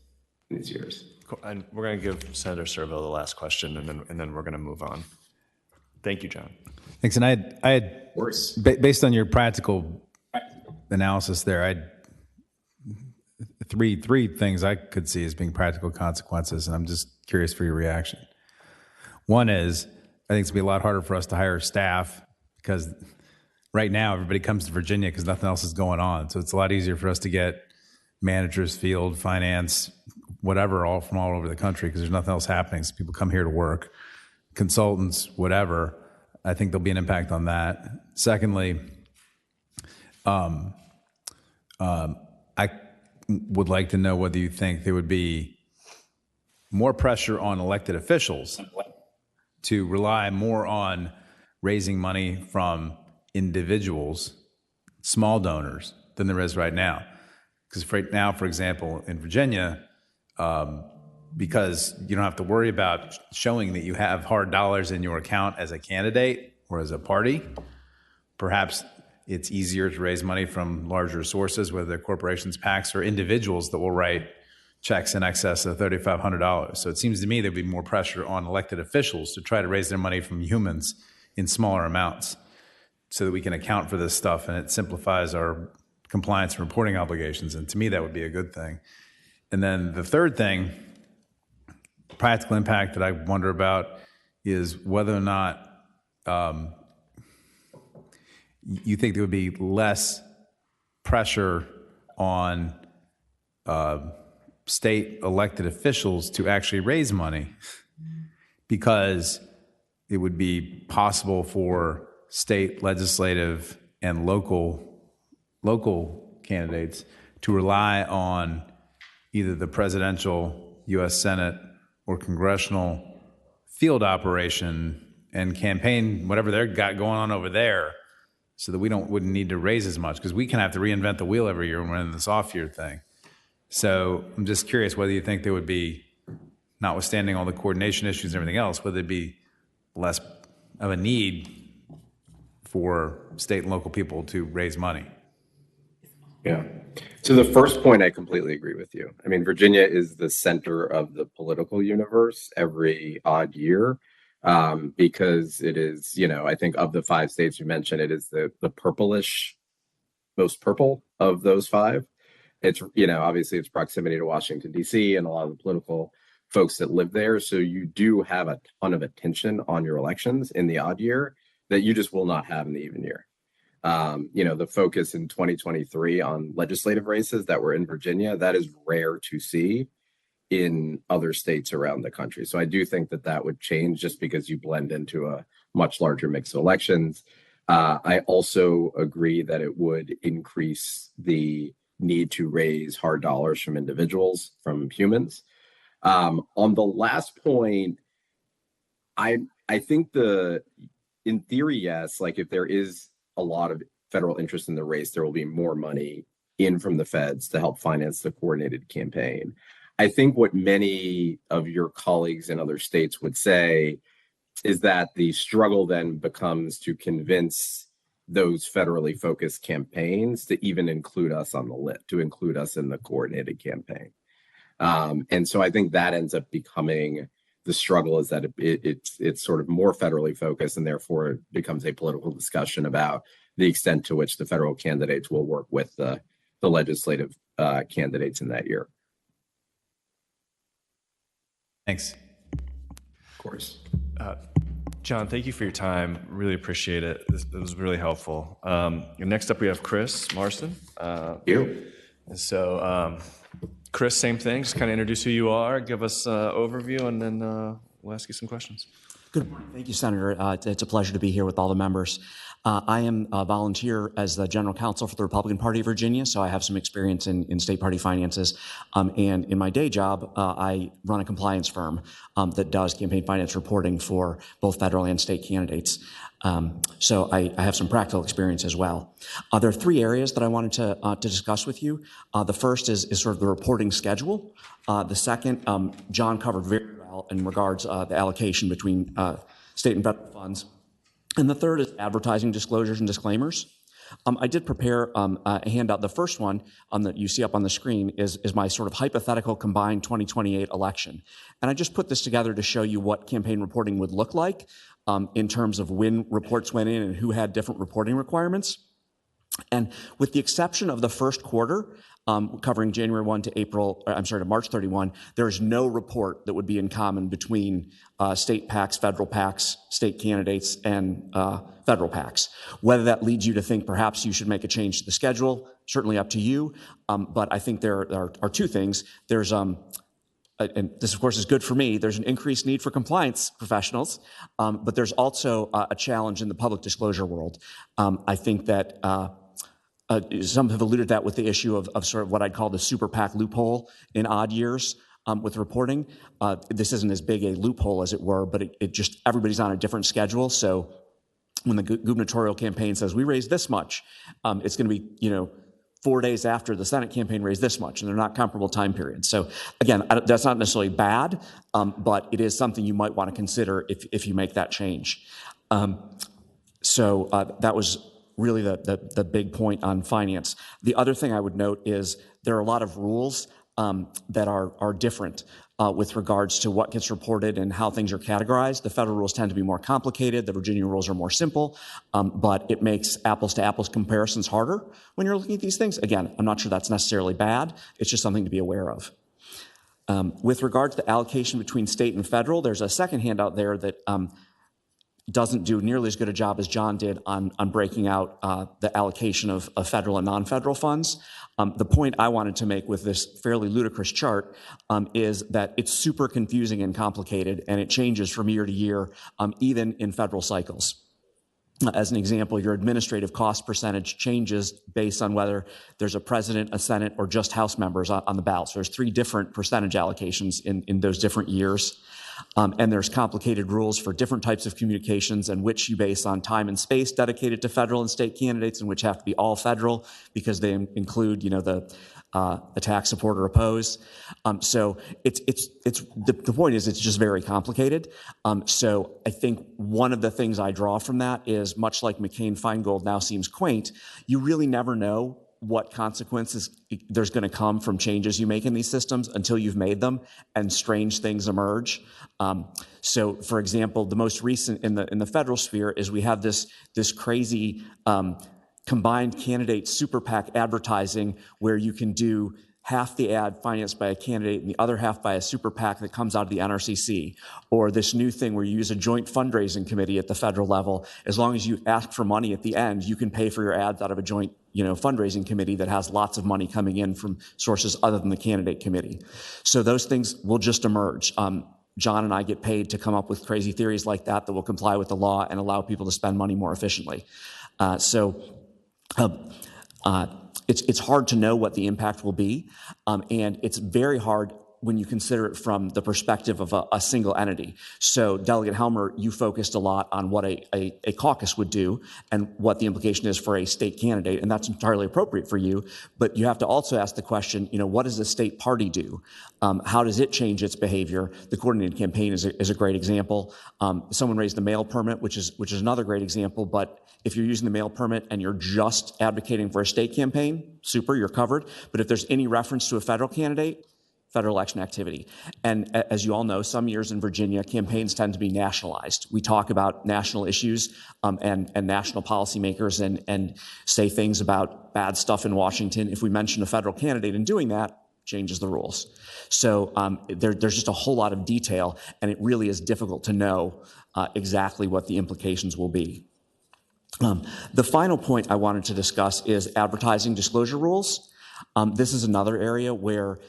in these years. Cool. And we're going to give Senator Servo the last question, and then we're going to move on. Thank you, John. Thanks. And I had based on your practical analysis there, I had three things I could see as being practical consequences, and I'm just curious for your reaction. One is, I think it's going to be a lot harder for us to hire staff because right now everybody comes to Virginia because nothing else is going on. So it's a lot easier for us to get managers, field, finance, whatever, all from all over the country because there's nothing else happening. So people come here to work, consultants, whatever. I think there'll be an impact on that. Secondly, I would like to know whether you think there would be more pressure on elected officials to rely more on raising money from individuals, small donors, than there is right now. Because right now, for example, in Virginia, because you don't have to worry about showing that you have hard dollars in your account as a candidate or as a party, perhaps it's easier to raise money from larger sources, whether they're corporations, PACs, or individuals that will write checks in excess of $3,500. So it seems to me there'd be more pressure on elected officials to try to raise their money from humans in smaller amounts so that we can account for this stuff, and it simplifies our compliance and reporting obligations. And to me, that would be a good thing. And then the third thing, practical impact that I wonder about is whether or not you think there would be less pressure on state elected officials to actually raise money, because it would be possible for state legislative and local candidates to rely on either the presidential, U.S. Senate, or congressional field operation and campaign, whatever they've got going on over there, so that we wouldn't need to raise as much, because we can have to reinvent the wheel every year when we're in this off-year thing. So I'm just curious whether you think there would be, notwithstanding all the coordination issues and everything else, whether there'd be less of a need for state and local people to raise money. Yeah. So the first point, I completely agree with you. I mean, Virginia is the center of the political universe every odd year, because it is, I think of the 5 states you mentioned, it is the purplish, most purple of those 5. It's, obviously its proximity to Washington, D.C. and a lot of the political folks that live there. So you do have a ton of attention on your elections in the odd year that you just will not have in the even year. The focus in 2023 on legislative races that were in Virginia, that is rare to see in other states around the country. So I do think that would change just because you blend into a much larger mix of elections. I also agree that it would increase the need to raise hard dollars from individuals, from humans. On the last point, I think in theory, yes, like if there is a lot of federal interest in the race, there will be more money in from the feds to help finance the coordinated campaign. I think what many of your colleagues in other states would say is that the struggle then becomes to convince those federally focused campaigns to even include us on the list, to include us in the coordinated campaign. And so I think that ends up becoming the struggle, is that it's sort of more federally focused, and therefore it becomes a political discussion about the extent to which the federal candidates will work with the legislative candidates in that year. Thanks. Of course. John, thank you for your time. Really appreciate it. This was really helpful. Next up, we have Chris Marston. You. And so, Chris, same thing. Just kind of introduce who you are, give us an overview, and then we'll ask you some questions. Good morning. Thank you, Senator. It's a pleasure to be here with all the members. I am a volunteer as the general counsel for the Republican Party of Virginia, so I have some experience in state party finances. And in my day job, I run a compliance firm that does campaign finance reporting for both federal and state candidates. So I have some practical experience as well. There are 3 areas that I wanted to discuss with you. The first is sort of the reporting schedule. The second, John covered very well in regards the allocation between state and federal funds. And the third is advertising disclosures and disclaimers. I did prepare a handout. The first one that you see up on the screen is my sort of hypothetical combined 2028 election. And I just put this together to show you what campaign reporting would look like in terms of when reports went in and who had different reporting requirements. And with the exception of the first quarter, covering January 1 to March 31, there is no report that would be in common between state PACs, federal PACs, state candidates, and federal PACs. Whether that leads you to think perhaps you should make a change to the schedule, certainly up to you. But I think there are 2 things. There's and this, of course, is good for me. There's an increased need for compliance professionals, but there's also a challenge in the public disclosure world. I think that some have alluded to that with the issue of sort of what I'd call the super PAC loophole in odd years with reporting. This isn't as big a loophole as it were, but it just, everybody's on a different schedule. So when the gubernatorial campaign says we raised this much, it's going to be, 4 days after the Senate campaign raised this much, and they're not comparable time periods. So again, that's not necessarily bad, but it is something you might want to consider if you make that change. So that was really the big point on finance. The other thing I would note is there are a lot of rules that are different with regards to what gets reported and how things are categorized. The federal rules tend to be more complicated. The Virginia rules are more simple, but it makes apples to apples comparisons harder when you're looking at these things. Again, I'm not sure that's necessarily bad. It's just something to be aware of. With regard to the allocation between state and federal, there's a second handout there that doesn't do nearly as good a job as John did on breaking out the allocation of federal and non-federal funds. The point I wanted to make with this fairly ludicrous chart is that it's super confusing and complicated, and it changes from year to year, even in federal cycles. As an example, your administrative cost percentage changes based on whether there's a president, a senate, or just House members on the ballot. So there's 3 different percentage allocations in those different years. And there's complicated rules for different types of communications, and which you base on time and space dedicated to federal and state candidates, and which have to be all federal because they include, the attack, support, or oppose. So the point is it's just very complicated. So I think one of the things I draw from that is, much like McCain-Feingold now seems quaint, you really never know what consequences there's going to come from changes you make in these systems until you've made them, and strange things emerge. So, for example, the most recent in the federal sphere is we have this crazy combined candidate super PAC advertising, where you can do half the ad financed by a candidate and the other half by a super PAC that comes out of the NRCC, or this new thing where you use a joint fundraising committee at the federal level. As long as you ask for money at the end, you can pay for your ads out of a joint fundraising committee that has lots of money coming in from sources other than the candidate committee. So those things will just emerge. John and I get paid to come up with crazy theories like that will comply with the law and allow people to spend money more efficiently. It's hard to know what the impact will be, and it's very hard when you consider it from the perspective of a single entity. So, Delegate Helmer, you focused a lot on what a caucus would do and what the implication is for a state candidate, and that's entirely appropriate for you. But you have to also ask the question, what does a state party do? How does it change its behavior? The coordinated campaign is a great example. Someone raised the mail permit, which is another great example. But if you're using the mail permit and you're just advocating for a state campaign, super, you're covered. But if there's any reference to a federal candidate, federal election activity. And as you all know, some years in Virginia, campaigns tend to be nationalized. We talk about national issues and national policymakers and say things about bad stuff in Washington. If we mention a federal candidate in doing that, changes the rules. So there's just a whole lot of detail, and it really is difficult to know exactly what the implications will be. The final point I wanted to discuss is advertising disclosure rules. This is another area where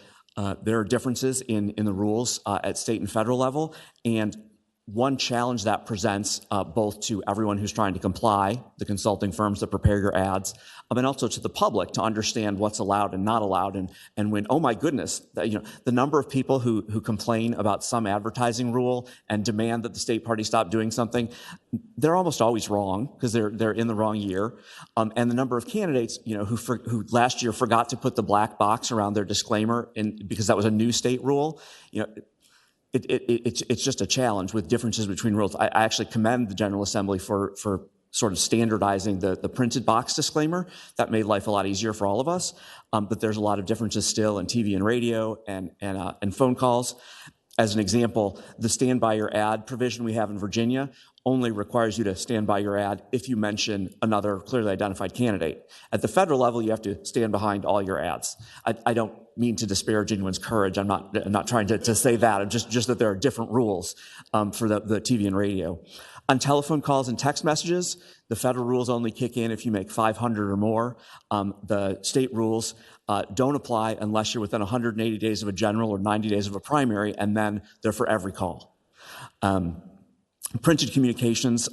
there are differences in the rules at state and federal level, and one challenge that presents both to everyone who's trying to comply, the consulting firms that prepare your ads, and also to the public to understand what's allowed and not allowed. And when, oh my goodness, the number of people who complain about some advertising rule and demand that the state party stop doing something, they're almost always wrong because they're in the wrong year. And the number of candidates, who last year forgot to put the black box around their disclaimer because that was a new state rule, It's just a challenge with differences between rules. I actually commend the General Assembly for sort of standardizing the printed box disclaimer. That made life a lot easier for all of us. But there's a lot of differences still in TV and radio and phone calls. As an example, the stand by your ad provision we have in Virginia only requires you to stand by your ad if you mention another clearly identified candidate. At the federal level, you have to stand behind all your ads. I don't mean to disparage anyone's courage. I'm not trying to say that. Just that there are different rules for the TV and radio. On telephone calls and text messages, the federal rules only kick in if you make 500 or more. The state rules don't apply unless you're within 180 days of a general or 90 days of a primary, and then they're for every call. Printed communications,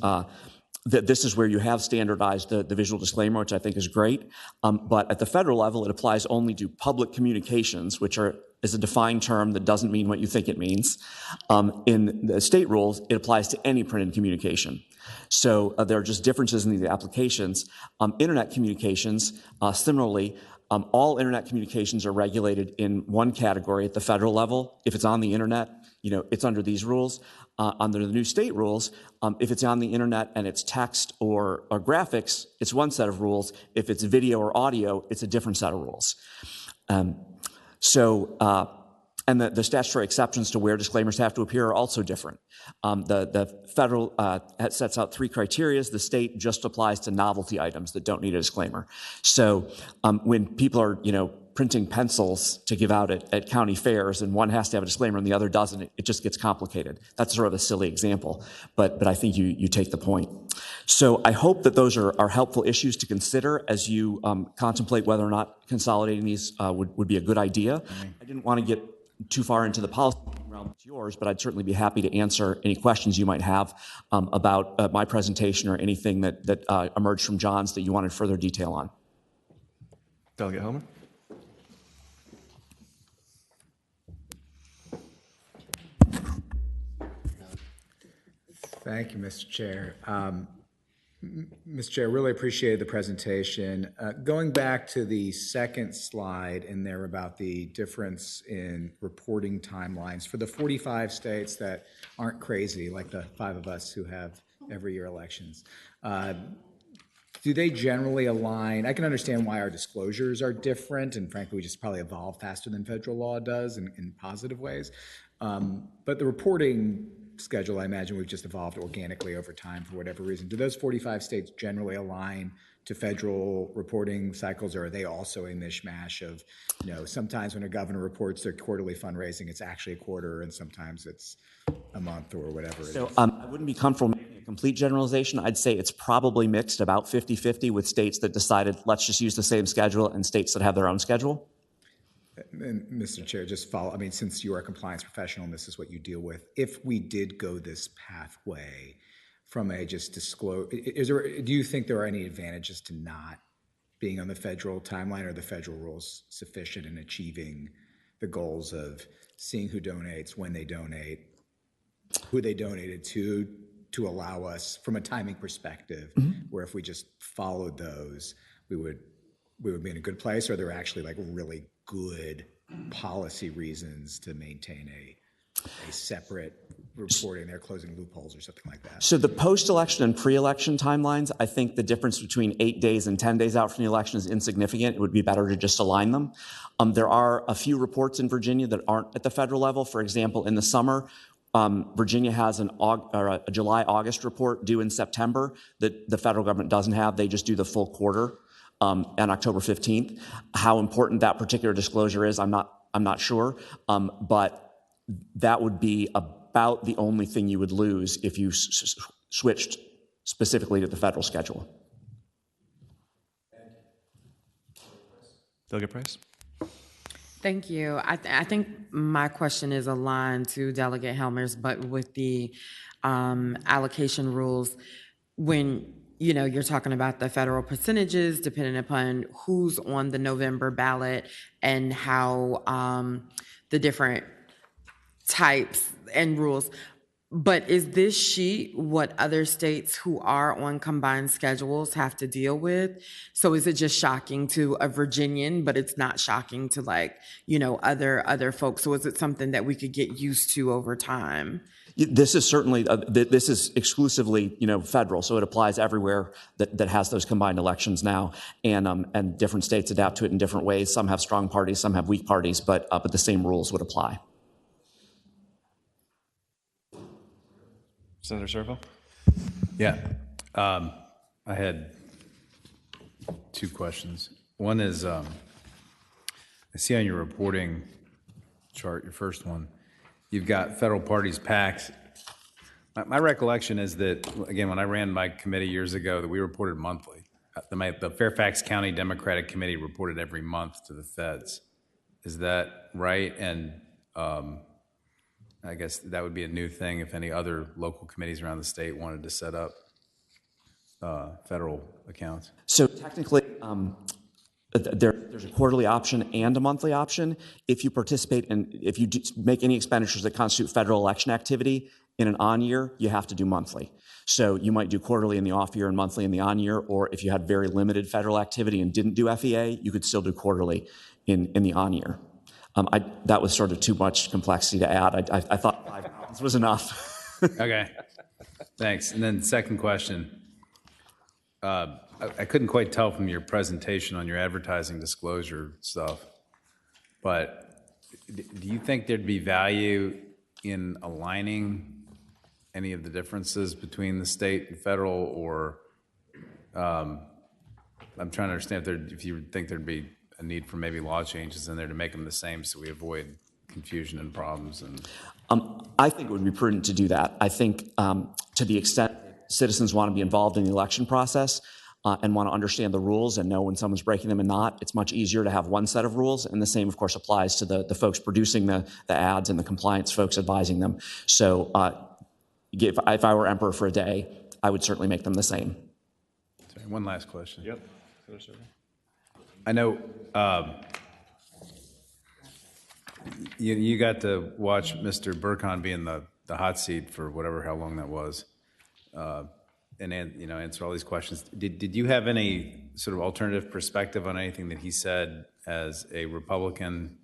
this is where you have standardized the visual disclaimer, which I think is great. But at the federal level, it applies only to public communications, which is a defined term that doesn't mean what you think it means. In the state rules, it applies to any printed communication. So there are just differences in the applications. Internet communications, similarly, all internet communications are regulated in one category at the federal level. If it's on the internet, it's under these rules. Under the new state rules, if it's on the internet and it's text or graphics, it's one set of rules. If it's video or audio, it's a different set of rules. And the statutory exceptions to where disclaimers have to appear are also different. The federal sets out 3 criteria. The state just applies to novelty items that don't need a disclaimer. So when people are, printing pencils to give out at county fairs and one has to have a disclaimer and the other doesn't, it just gets complicated. That's sort of a silly example, but I think you take the point. So I hope that those are helpful issues to consider as you contemplate whether or not consolidating these would be a good idea. I didn't want to get too far into the policy realm. It's yours, but I'd certainly be happy to answer any questions you might have about my presentation or anything that emerged from John's that you wanted further detail on. Delegate Helmer? Thank you, Mr. Chair. Mr. Chair, really appreciated the presentation. Going back to the second slide in there about the difference in reporting timelines for the 45 states that aren't crazy, like the 5 of us who have every year elections, do they generally align? I can understand why our disclosures are different, and frankly, we just probably evolve faster than federal law does in positive ways. But the reporting schedule, I imagine we've just evolved organically over time for whatever reason. Do those 45 states generally align to federal reporting cycles, or are they also a mishmash of, sometimes when a governor reports their quarterly fundraising, it's actually a quarter, and sometimes it's a month or whatever it is? So I wouldn't be comfortable making a complete generalization. I'd say it's probably mixed about 50-50 with states that decided, let's just use the same schedule, and states that have their own schedule. And Mr. Chair, just follow, since you are a compliance professional and this is what you deal with, if we did go this pathway from a just disclose, do you think there are any advantages to not being on the federal timeline, or the federal rules sufficient in achieving the goals of seeing who donates, when they donate, who they donated to allow us from a timing perspective, where if we just followed those, we would be in a good place? Or are there actually really good policy reasons to maintain a separate reporting? They're closing loopholes or something like that. So the post-election and pre-election timelines, I think the difference between 8 days and 10 days out from the election is insignificant. It would be better to just align them. There are a few reports in Virginia that aren't at the federal level. For example, in the summer, Virginia has a July-August report due in September that the federal government doesn't have. They just do the full quarter on October 15th. How important that particular disclosure is, I'm not sure, but that would be about the only thing you would lose if you switched specifically to the federal schedule. Delegate Price? Thank you. I think my question is aligned to Delegate Helmer's, but with the allocation rules, when you're talking about the federal percentages depending upon who's on the November ballot and how the different types and rules. But is this sheet what other states who are on combined schedules have to deal with? So is it just shocking to a Virginian, but it's not shocking to other folks? So is it something that we could get used to over time? This is certainly, this is exclusively, federal, so it applies everywhere that has those combined elections now, and different states adapt to it in different ways. Some have strong parties, some have weak parties, but the same rules would apply. Senator Servo? Yeah. I had 2 questions. One is, I see on your reporting chart, your first one, you've got federal parties, PACs. My recollection is that, again, when I ran my committee years ago, that we reported monthly. The Fairfax County Democratic Committee reported every month to the feds. Is that right? And I guess that would be a new thing if any other local committees around the state wanted to set up federal accounts. So technically, there's a quarterly option and a monthly option. If you participate if you make any expenditures that constitute federal election activity in an on year, you have to do monthly. So you might do quarterly in the off year and monthly in the on year, or if you had very limited federal activity and didn't do FEA, you could still do quarterly in the on year. That was sort of too much complexity to add. I thought 5 mountains was enough. Okay, thanks. And then second question. I couldn't quite tell from your presentation on your advertising disclosure stuff, but do you think there'd be value in aligning any of the differences between the state and federal, or I'm trying to understand if you think there'd be a need for maybe law changes in there to make them the same so we avoid confusion and problems? And I think it would be prudent to do that. I think to the extent citizens want to be involved in the election process and want to understand the rules and know when someone's breaking them and not, it's much easier to have one set of rules. And the same, of course, applies to the folks producing the ads and the compliance folks advising them. So if I were emperor for a day, I would certainly make them the same. sorry, one last question. Yep. I know you got to watch Mr. Burkhan be in the hot seat for how long that was, and answer all these questions. Did you have any sort of alternative perspective on anything that he said as a Republican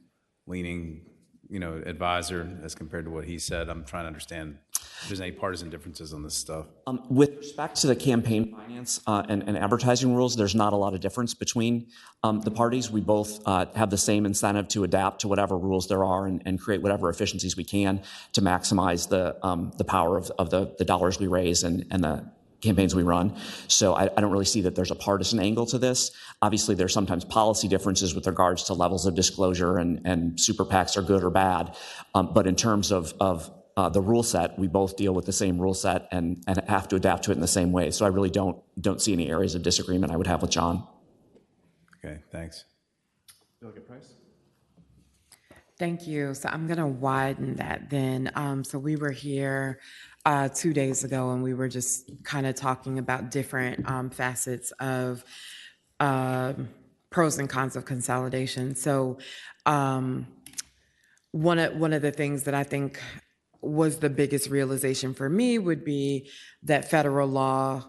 leaning, advisor as compared to what he said? I'm trying to understand if there's any partisan differences on this stuff. With respect to the campaign finance and advertising rules, there's not a lot of difference between the parties. We both have the same incentive to adapt to whatever rules there are and create whatever efficiencies we can to maximize the power of the dollars we raise and the campaigns we run. So I don't really see that there's a partisan angle to this. Obviously, there's sometimes policy differences with regards to levels of disclosure and super PACs are good or bad. But in terms of the rule set, we both deal with the same rule set and have to adapt to it in the same way. So I really don't see any areas of disagreement I would have with John. Okay, thanks. Delegate Price? Thank you. So I'm going to widen that then. So we were here 2 days ago, and we were just kind of talking about different facets of pros and cons of consolidation. So one of the things that I think was the biggest realization for me would be that federal law,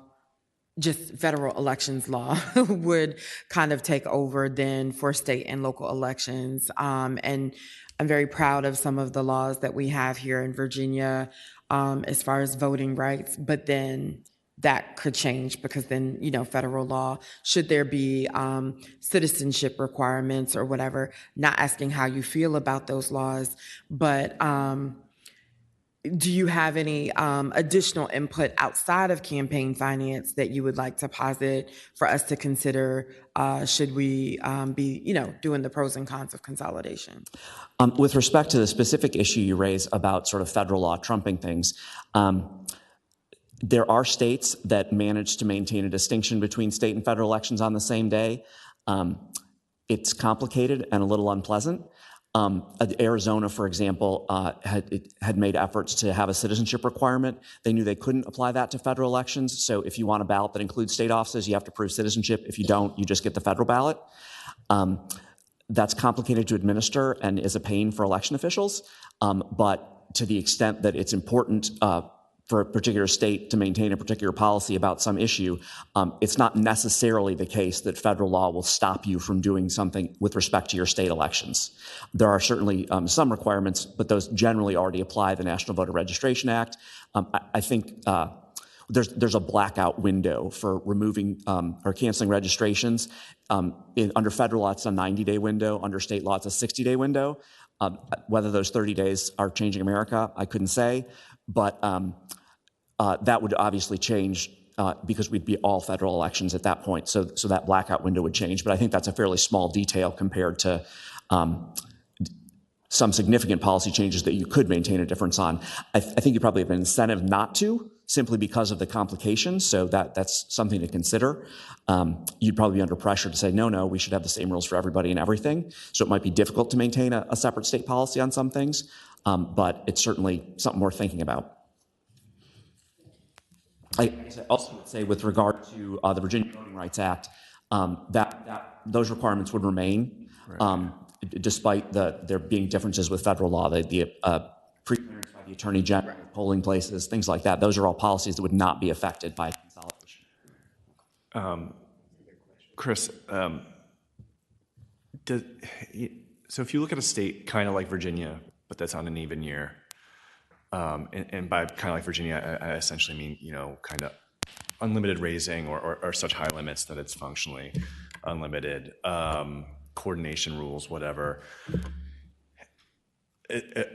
just federal elections law, would kind of take over then for state and local elections. And I'm very proud of some of the laws that we have here in Virginia as far as voting rights, but then that could change because then, federal law, should there be citizenship requirements or whatever, not asking how you feel about those laws, but do you have any additional input outside of campaign finance that you would like to posit for us to consider should we be, doing the pros and cons of consolidation? With respect to the specific issue you raise about sort of federal law trumping things, there are states that manage to maintain a distinction between state and federal elections on the same day. It's complicated and a little unpleasant. Arizona, for example, had made efforts to have a citizenship requirement. They knew they couldn't apply that to federal elections. So if you want a ballot that includes state offices, you have to prove citizenship. If you don't, you just get the federal ballot. That's complicated to administer and is a pain for election officials. But to the extent that it's important for a particular state to maintain a particular policy about some issue, it's not necessarily the case that federal law will stop you from doing something with respect to your state elections. There are certainly some requirements, but those generally already apply the National Voter Registration Act. I think there's a blackout window for removing or canceling registrations. Under federal law, it's a 90-day window. Under state law, it's a 60-day window. Whether those 30 days are changing America, I couldn't say, but that would obviously change because we'd be all federal elections at that point. So that blackout window would change. But I think that's a fairly small detail compared to some significant policy changes that you could maintain a difference on. I think you probably have an incentive not to, simply because of the complications. So that's something to consider. You'd probably be under pressure to say, no, we should have the same rules for everybody and everything. So it might be difficult to maintain a separate state policy on some things, but it's certainly something worth thinking about. I also would say with regard to the Virginia Voting Rights Act, that those requirements would remain, despite there being differences with federal law. The pre-clearance by the Attorney General, polling places, things like that. Those are all policies that would not be affected by consolidation. Chris, so if you look at a state kind of like Virginia, but that's on an even year, and by kind of like Virginia, I essentially mean, kind of unlimited raising or such high limits that it's functionally unlimited, coordination rules, whatever.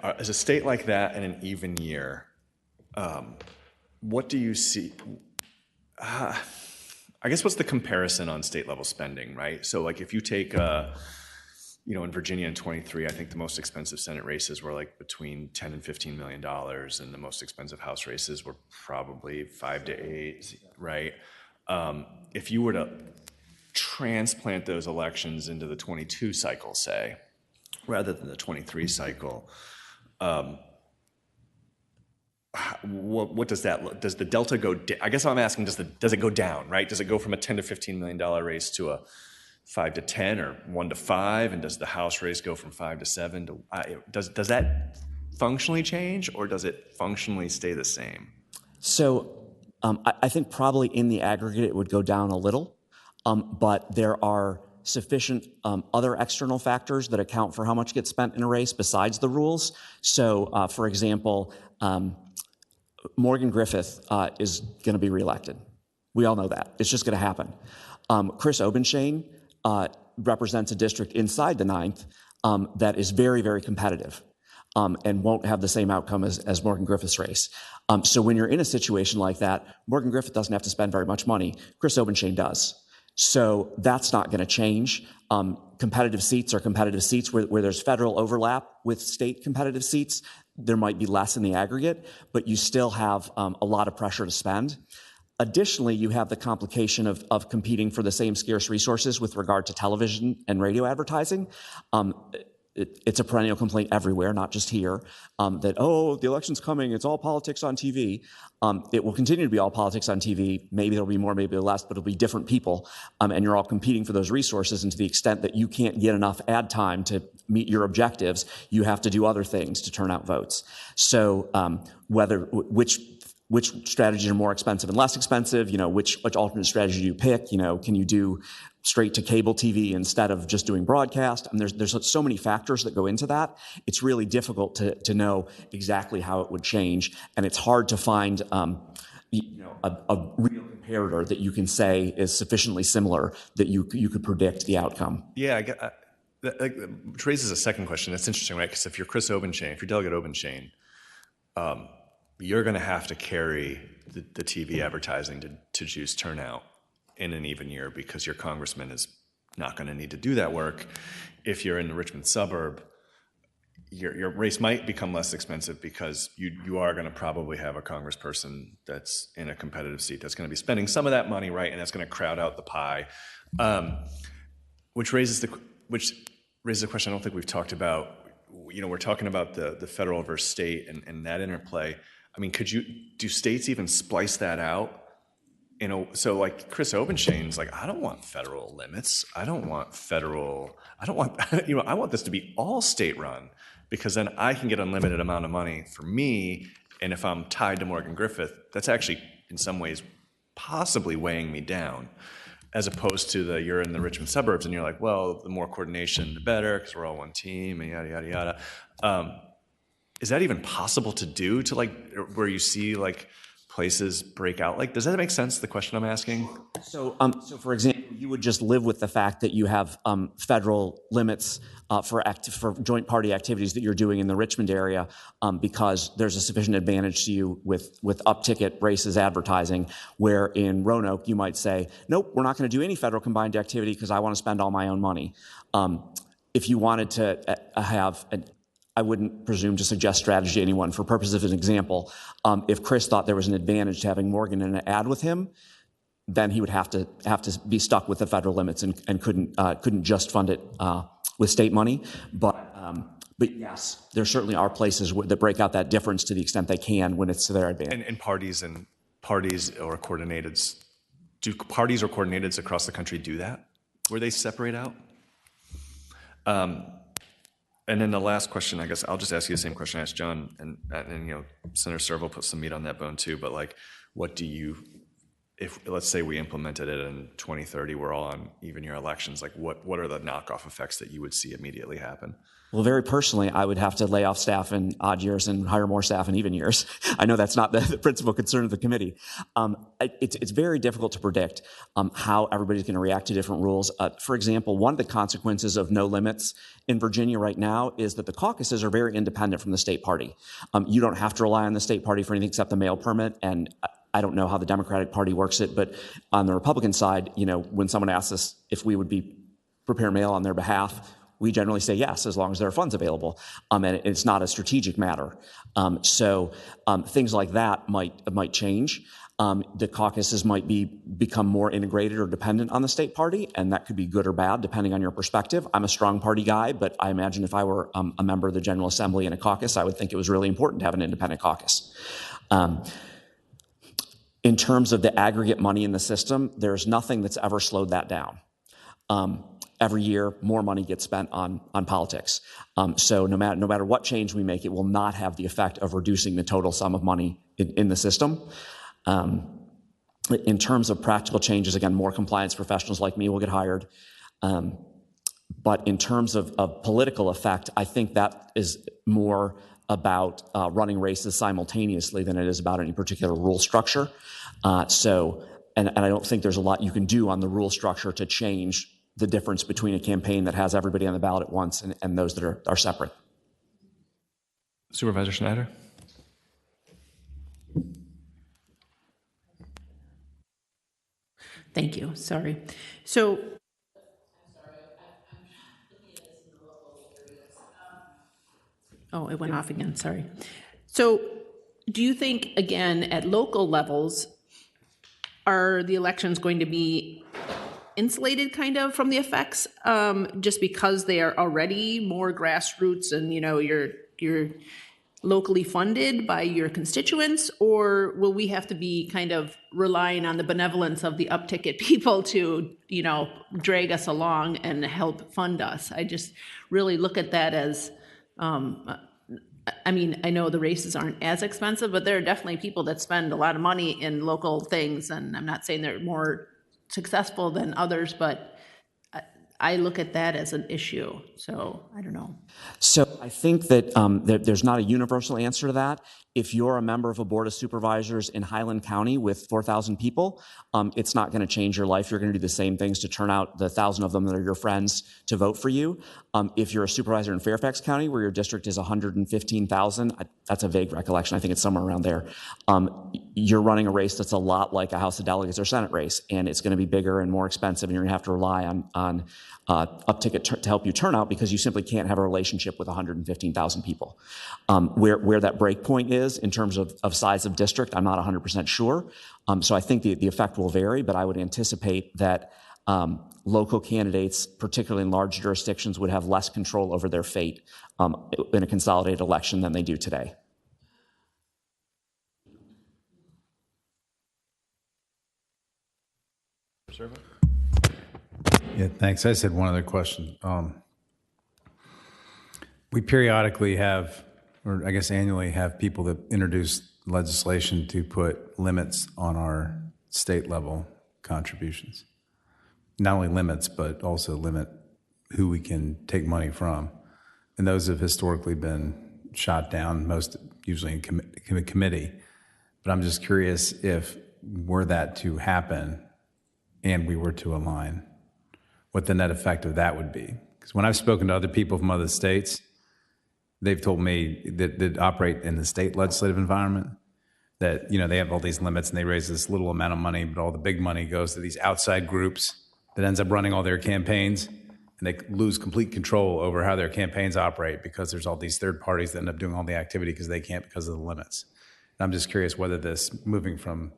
As a state like that in an even year, what do you see? I guess what's the comparison on state level spending, right? So like if you take, in Virginia in 23, I think the most expensive Senate races were like between 10 and $15 million, and the most expensive House races were probably 5 to 8, right? If you were to transplant those elections into the 22 cycle, say, rather than the 23 cycle, what does that look? Does the delta go? I guess I'm asking, does it go down? Right? Does it go from a $10 to $15 million race to a 5 to 10 or 1 to 5? And does the House race go from 5 to 7 to? Does that functionally change, or does it functionally stay the same? So I think probably in the aggregate it would go down a little, but there are sufficient other external factors that account for how much gets spent in a race besides the rules. So, for example, Morgan Griffith is going to be reelected. We all know that. It's just going to happen. Chris Obenshain represents a district inside the 9th that is very, very competitive and won't have the same outcome as Morgan Griffith's race. So when you're in a situation like that, Morgan Griffith doesn't have to spend very much money. Chris Obenshain does. So that's not going to change. Competitive seats are competitive seats. Where there's federal overlap with state competitive seats, there might be less in the aggregate, but you still have a lot of pressure to spend. Additionally, you have the complication of competing for the same scarce resources with regard to television and radio advertising. It's a perennial complaint everywhere, not just here, that, the election's coming, it's all politics on TV. It will continue to be all politics on TV. Maybe there'll be more, maybe less, but it'll be different people. And you're all competing for those resources. And to the extent that you can't get enough ad time to meet your objectives, you have to do other things to turn out votes. So which strategies are more expensive and less expensive? Which alternate strategy do you pick? Can you do straight to cable TV instead of just doing broadcast? And there's so many factors that go into that. It's really difficult to know exactly how it would change, and it's hard to find a real comparator that you can say is sufficiently similar that you could predict the outcome. Yeah, which raises a second question. That's interesting, right? Because if you're if you're Delegate Obenshain, you're going to have to carry the TV advertising to juice turnout in an even year, because your congressman is not going to need to do that work. If you're in the Richmond suburb, your race might become less expensive because you are going to probably have a congressperson that's in a competitive seat that's going to be spending some of that money, right? And that's going to crowd out the pie, which raises the question I don't think we've talked about. We're talking about the federal versus state and that interplay. I mean, do states even splice that out? So like Chris Obenshain's like, I don't want federal limits. I want I want this to be all state run, because then I can get unlimited amount of money for me. And if I'm tied to Morgan Griffith, that's actually in some ways possibly weighing me down, as opposed to you're in the Richmond suburbs and you're like, well, the more coordination, the better, because we're all one team and yada, yada, yada. Is that even possible to do, to where you see places break out? Does that make sense, the question I'm asking? So for example, you would just live with the fact that you have federal limits for joint party activities that you're doing in the Richmond area, because there's a sufficient advantage to you with up-ticket races advertising, where in Roanoke you might say, nope, we're not going to do any federal combined activity because I want to spend all my own money. If you wanted to I wouldn't presume to suggest strategy to anyone. For purposes of an example, if Chris thought there was an advantage to having Morgan in an ad with him, then he would have to be stuck with the federal limits and couldn't just fund it with state money. But yes, there certainly are places that break out that difference to the extent they can when it's to their advantage. And parties or coordinateds, do parties or coordinateds across the country do that, where they separate out? And then the last question, I guess I'll just ask you the same question I asked John, and Senator Serval put some meat on that bone too. But what do you if, let's say we implemented it in 2030, we're all on even year elections, like what are the knockoff effects that you would see immediately happen? Well, very personally, I would have to lay off staff in odd years and hire more staff in even years. I know that's not the principal concern of the committee. It's very difficult to predict how everybody's going to react to different rules. For example, one of the consequences of no limits in Virginia right now is that the caucuses are very independent from the state party. You don't have to rely on the state party for anything except the mail permit, and I don't know how the Democratic Party works it, but on the Republican side, when someone asks us if we would be prepare mail on their behalf, we generally say yes, as long as there are funds available, and it's not a strategic matter. So things like that might change. The caucuses might become more integrated or dependent on the state party, and that could be good or bad depending on your perspective. I'm a strong party guy, but I imagine if I were a member of the General Assembly in a caucus, I would think it was really important to have an independent caucus. In terms of the aggregate money in the system, there's nothing that's ever slowed that down. Every year, more money gets spent on politics. So no matter what change we make, it will not have the effect of reducing the total sum of money in the system. In terms of practical changes, again, more compliance professionals like me will get hired. But in terms of political effect, I think that is more about running races simultaneously than it is about any particular rule structure. And I don't think there's a lot you can do on the rule structure to change the difference between a campaign that has everybody on the ballot at once and those that are separate. Supervisor Schneider? Thank you. Sorry. So, oh, it went off again. Sorry. So, do you think, again, at local levels, are the elections going to be insulated kind of from the effects just because they are already more grassroots and, you're locally funded by your constituents, or will we have to be kind of relying on the benevolence of the up-ticket people to, drag us along and help fund us? I just really look at that as, I know the races aren't as expensive, but there are definitely people that spend a lot of money in local things, and I'm not saying they're more successful than others, but I look at that as an issue. So I don't know. So I think that there's not a universal answer to that. If you're a member of a board of supervisors in Highland County with 4,000 people, it's not going to change your life. You're going to do the same things to turn out the 1,000 of them that are your friends to vote for you. If you're a supervisor in Fairfax County, where your district is 115,000, that's a vague recollection. I think it's somewhere around there. You're running a race that's a lot like a House of Delegates or Senate race, and it's going to be bigger and more expensive, and you're going to have to rely on up-ticket to help you turn out because you simply can't have a relationship with 115,000 people. Where that break point is in terms of size of district, I'm not 100% sure. So I think the effect will vary, but I would anticipate that local candidates, particularly in large jurisdictions, would have less control over their fate in a consolidated election than they do today. Yeah, thanks. I just had one other question. We periodically have, or I guess annually, have people that introduce legislation to put limits on our state level contributions. Not only limits, but also limit who we can take money from. And those have historically been shot down, most usually in committee. But I'm just curious if were that to happen and we were to align, what the net effect of that would be. Because when I've spoken to other people from other states, they've told me that operate in the state legislative environment that, they have all these limits and they raise this little amount of money, but all the big money goes to these outside groups that ends up running all their campaigns, and they lose complete control over how their campaigns operate because there's all these third parties that end up doing all the activity because they can't because of the limits. And I'm just curious whether this moving from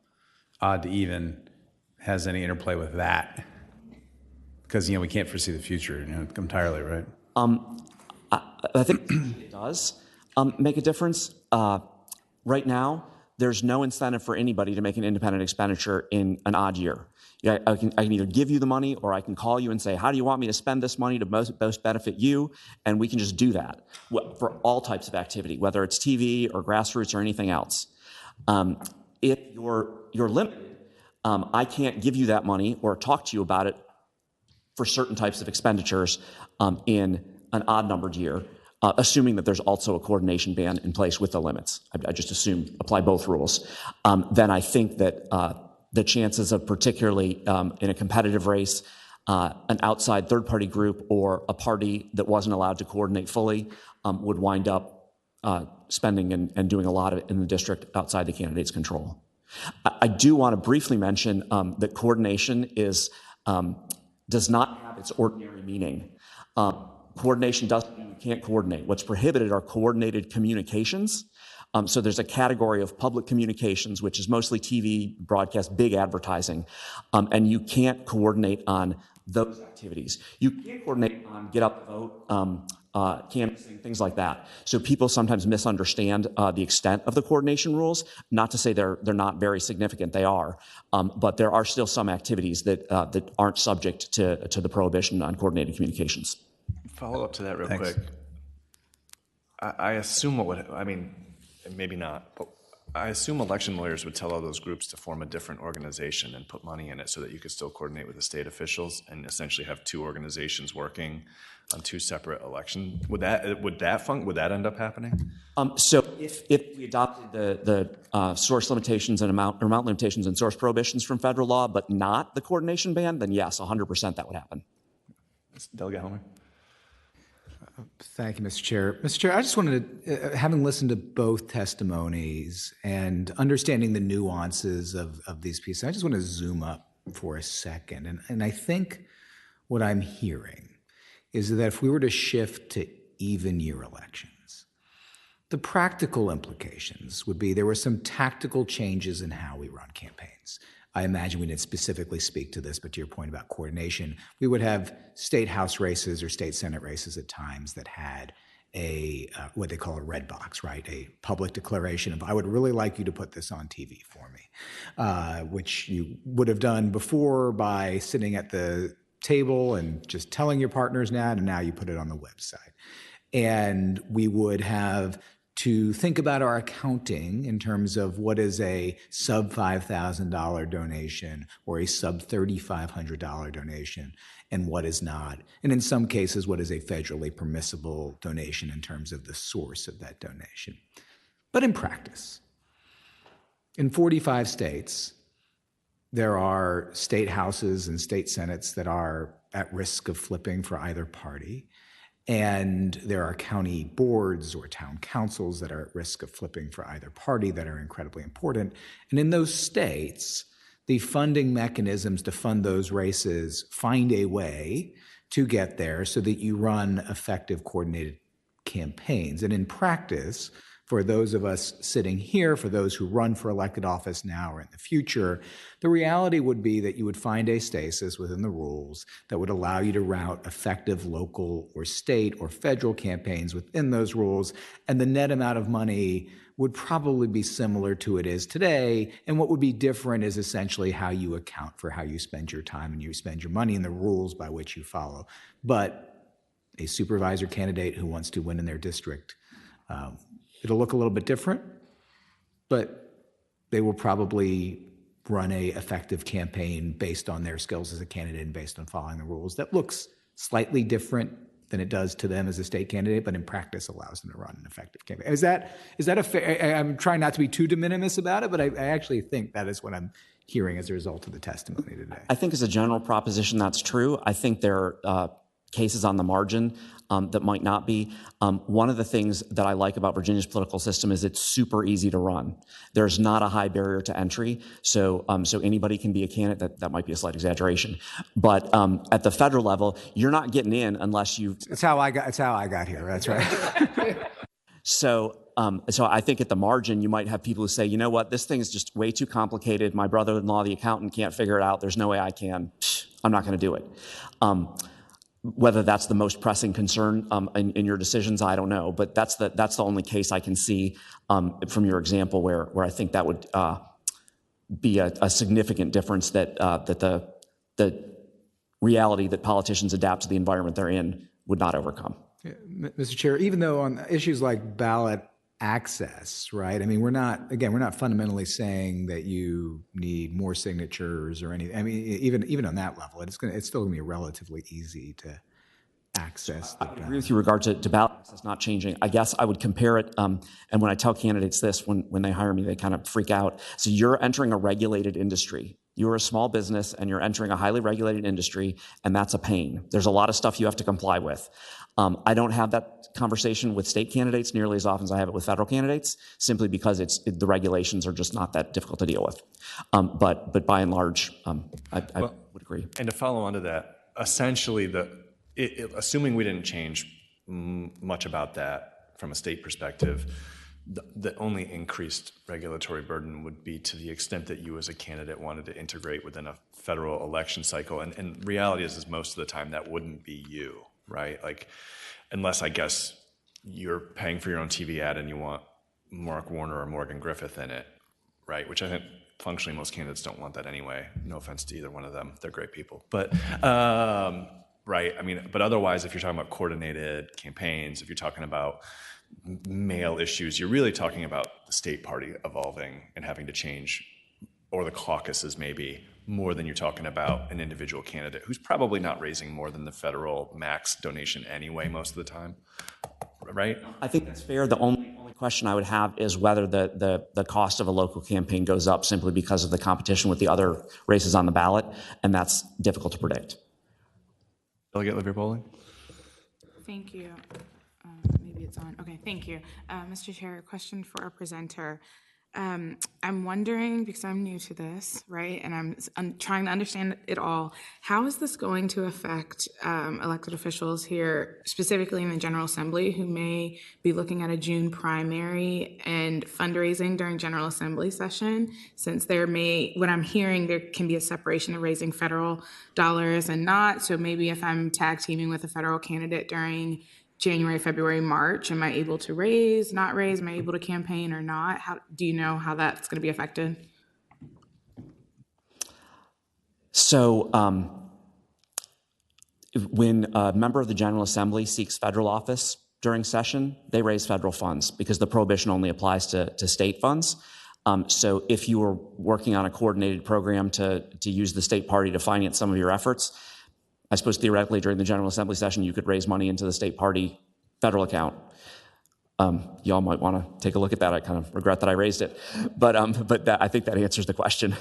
odd to even has any interplay with that. Because, we can't foresee the future entirely, right? I think it does make a difference. Right now, there's no incentive for anybody to make an independent expenditure in an odd year. I can either give you the money or I can call you and say, how do you want me to spend this money to most benefit you? And we can just do that for all types of activity, whether it's TV or grassroots or anything else. If you're limited, I can't give you that money or talk to you about it for certain types of expenditures in an odd-numbered year, assuming that there's also a coordination ban in place with the limits. I just assume apply both rules. Then I think that the chances of, particularly in a competitive race, an outside third-party group or a party that wasn't allowed to coordinate fully would wind up spending and doing a lot of it in the district outside the candidate's control. I do want to briefly mention that coordination does not have its ordinary meaning. Coordination doesn't mean you can't coordinate. What's prohibited are coordinated communications. So there's a category of public communications, which is mostly TV, broadcast, big advertising, and you can't coordinate on those activities. You can't coordinate on get up and vote, canvassing, things like that. So people sometimes misunderstand the extent of the coordination rules. Not to say they're not very significant, they are, but there are still some activities that aren't subject to the prohibition on coordinated communications. Follow up to that real Thanks. quick. I assume maybe not, but I assume election lawyers would tell all those groups to form a different organization and put money in it so that you could still coordinate with the state officials and essentially have two organizations working on two separate elections. Would that end up happening? So if we adopted the source limitations and amount limitations and source prohibitions from federal law, but not the coordination ban, then yes, 100% that would happen. Delegate Helmer? Thank you, Mr. Chair. Mr. Chair, I just wanted to, having listened to both testimonies and understanding the nuances of these pieces, I just want to zoom up for a second. And I think what I'm hearing is that if we were to shift to even year elections, the practical implications would be there were some tactical changes in how we run campaigns. I imagine we didn't specifically speak to this, but to your point about coordination, we would have state house races or state senate races at times that had a what they call a red box, right? A public declaration of, I would really like you to put this on TV for me, which you would have done before by sitting at the table and just telling your partners that, and now you put it on the website. And we would have to think about our accounting in terms of what is a sub $5,000 donation or a sub $3,500 donation and what is not. And in some cases, what is a federally permissible donation in terms of the source of that donation. But in practice, in 45 states, there are state houses and state senates that are at risk of flipping for either party. And there are county boards or town councils that are at risk of flipping for either party that are incredibly important. And in those states, the funding mechanisms to fund those races find a way to get there so that you run effective coordinated campaigns. And in practice, for those of us sitting here, for those who run for elected office now or in the future, the reality would be that you would find a stasis within the rules that would allow you to route effective local or state or federal campaigns within those rules, and the net amount of money would probably be similar to it is today, and what would be different is essentially how you account for how you spend your time and you spend your money and the rules by which you follow. But a supervisor candidate who wants to win in their district, it'll look a little bit different, but they will probably run a effective campaign based on their skills as a candidate and based on following the rules. That looks slightly different than it does to them as a state candidate, but in practice allows them to run an effective campaign. Is that a fair? I'm trying not to be too de minimis about it, but I actually think that is what I'm hearing as a result of the testimony today. I think as a general proposition, that's true. I think there are cases on the margin that might not be. One of the things that I like about Virginia's political system is it's super easy to run. There's not a high barrier to entry, so anybody can be a candidate. That might be a slight exaggeration, but at the federal level, you're not getting in unless you've. It's how I got here. That's right. So I think at the margin, you might have people who say, you know what, this thing is just way too complicated. My brother-in-law, the accountant, can't figure it out. There's no way I can. I'm not going to do it. Whether that's the most pressing concern in your decisions, I don't know. But that's the only case I can see from your example where I think that would be a significant difference that the reality that politicians adapt to the environment they're in would not overcome. Mr. Chair, even though on issues like ballot access, right? I mean, we're not fundamentally saying that you need more signatures or anything. I mean, even on that level, it's still gonna be relatively easy to access the I agree with you regard to ballot access not changing. I guess I would compare it, and when I tell candidates this, when they hire me, they kind of freak out. So you're entering a regulated industry. You're a small business and you're entering a highly regulated industry, and that's a pain. There's a lot of stuff you have to comply with. I don't have that conversation with state candidates nearly as often as I have it with federal candidates, simply because the regulations are just not that difficult to deal with. But by and large, I would agree. And to follow on to that, essentially, assuming we didn't change much about that from a state perspective, the only increased regulatory burden would be to the extent that you as a candidate wanted to integrate within a federal election cycle. And reality is most of the time that wouldn't be you, right? Like, unless I guess you're paying for your own TV ad and you want Mark Warner or Morgan Griffith in it, right? Which I think functionally most candidates don't want that anyway. No offense to either one of them. They're great people. But, right, I mean, but otherwise, if you're talking about coordinated campaigns, if you're talking about mail issues, you're really talking about the state party evolving and having to change, or the caucuses maybe, more than you're talking about an individual candidate who's probably not raising more than the federal max donation anyway most of the time, right? I think that's fair. The only question I would have is whether the cost of a local campaign goes up simply because of the competition with the other races on the ballot, and that's difficult to predict. Delegate Livia Bowling? Thank you. Maybe it's on. Okay, thank you. Mr. Chair, a question for our presenter. I'm wondering, because I'm new to this, right, and I'm trying to understand it all, how is this going to affect elected officials here, specifically in the General Assembly, who may be looking at a June primary and fundraising during General Assembly session, since what I'm hearing, there can be a separation of raising federal dollars and not, so maybe if I'm tag teaming with a federal candidate during January, February, March, am I able to raise, not raise? Am I able to campaign or not? Do you know how that's going to be affected? So when a member of the General Assembly seeks federal office during session, they raise federal funds because the prohibition only applies to state funds. So if you were working on a coordinated program to use the state party to finance some of your efforts, I suppose theoretically during the General Assembly session, you could raise money into the state party federal account. Y'all might want to take a look at that. I kind of regret that I raised it, but I think that answers the question.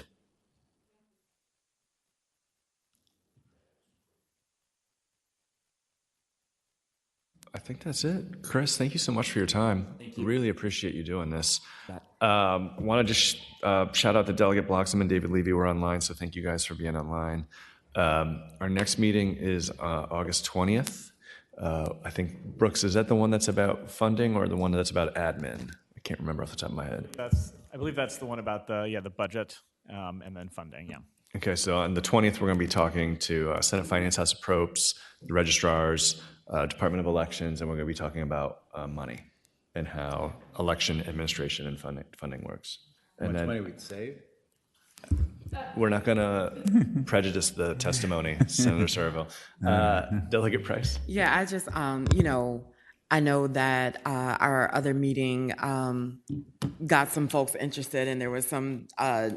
I think that's it. Chris, thank you so much for your time. Thank you. Really appreciate you doing this. Want to just shout out to Delegate Bloxham and David Levy. We're online, so thank you guys for being online. Our next meeting is August 20th. I think, Brooks, is that the one that's about funding or the one that's about admin? I can't remember off the top of my head. I believe that's the one about the budget and then funding, yeah. Okay, so on the 20th, we're going to be talking to Senate Finance House of Propes, the registrars, Department of Elections, and we're going to be talking about money and how election administration and funding works. And How much then money we'd save? we're not going to prejudice the testimony, Senator Serville. Delegate Price. Yeah, I just, I know that our other meeting got some folks interested and there was some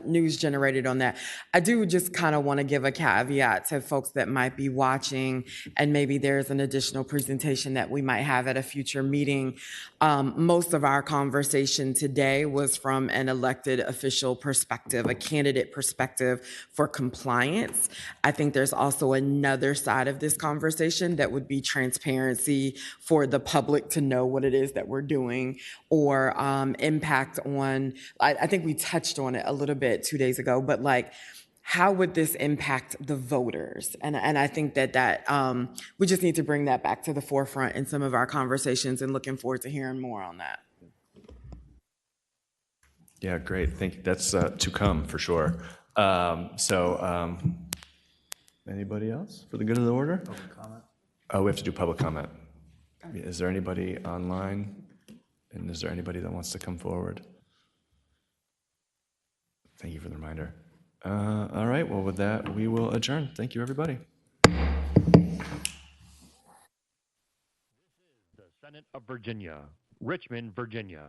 news generated on that. I do just kind of want to give a caveat to folks that might be watching, and maybe there's an additional presentation that we might have at a future meeting. Most of our conversation today was from an elected official perspective, a candidate perspective for compliance. I think there's also another side of this conversation that would be transparency for the public to know what it is that we're doing, or impact on, I think we touched on it a little bit 2 days ago, but like, how would this impact the voters? And I think that we just need to bring that back to the forefront in some of our conversations, and looking forward to hearing more on that. Yeah, great. Thank you. That's to come for sure. Anybody else for the good of the order? Public comment. Oh, we have to do public comment. Is there anybody online? And is there anybody that wants to come forward? Thank you for the reminder. All right, well, with that, we will adjourn. Thank you, everybody. The Senate of Virginia, Richmond, Virginia.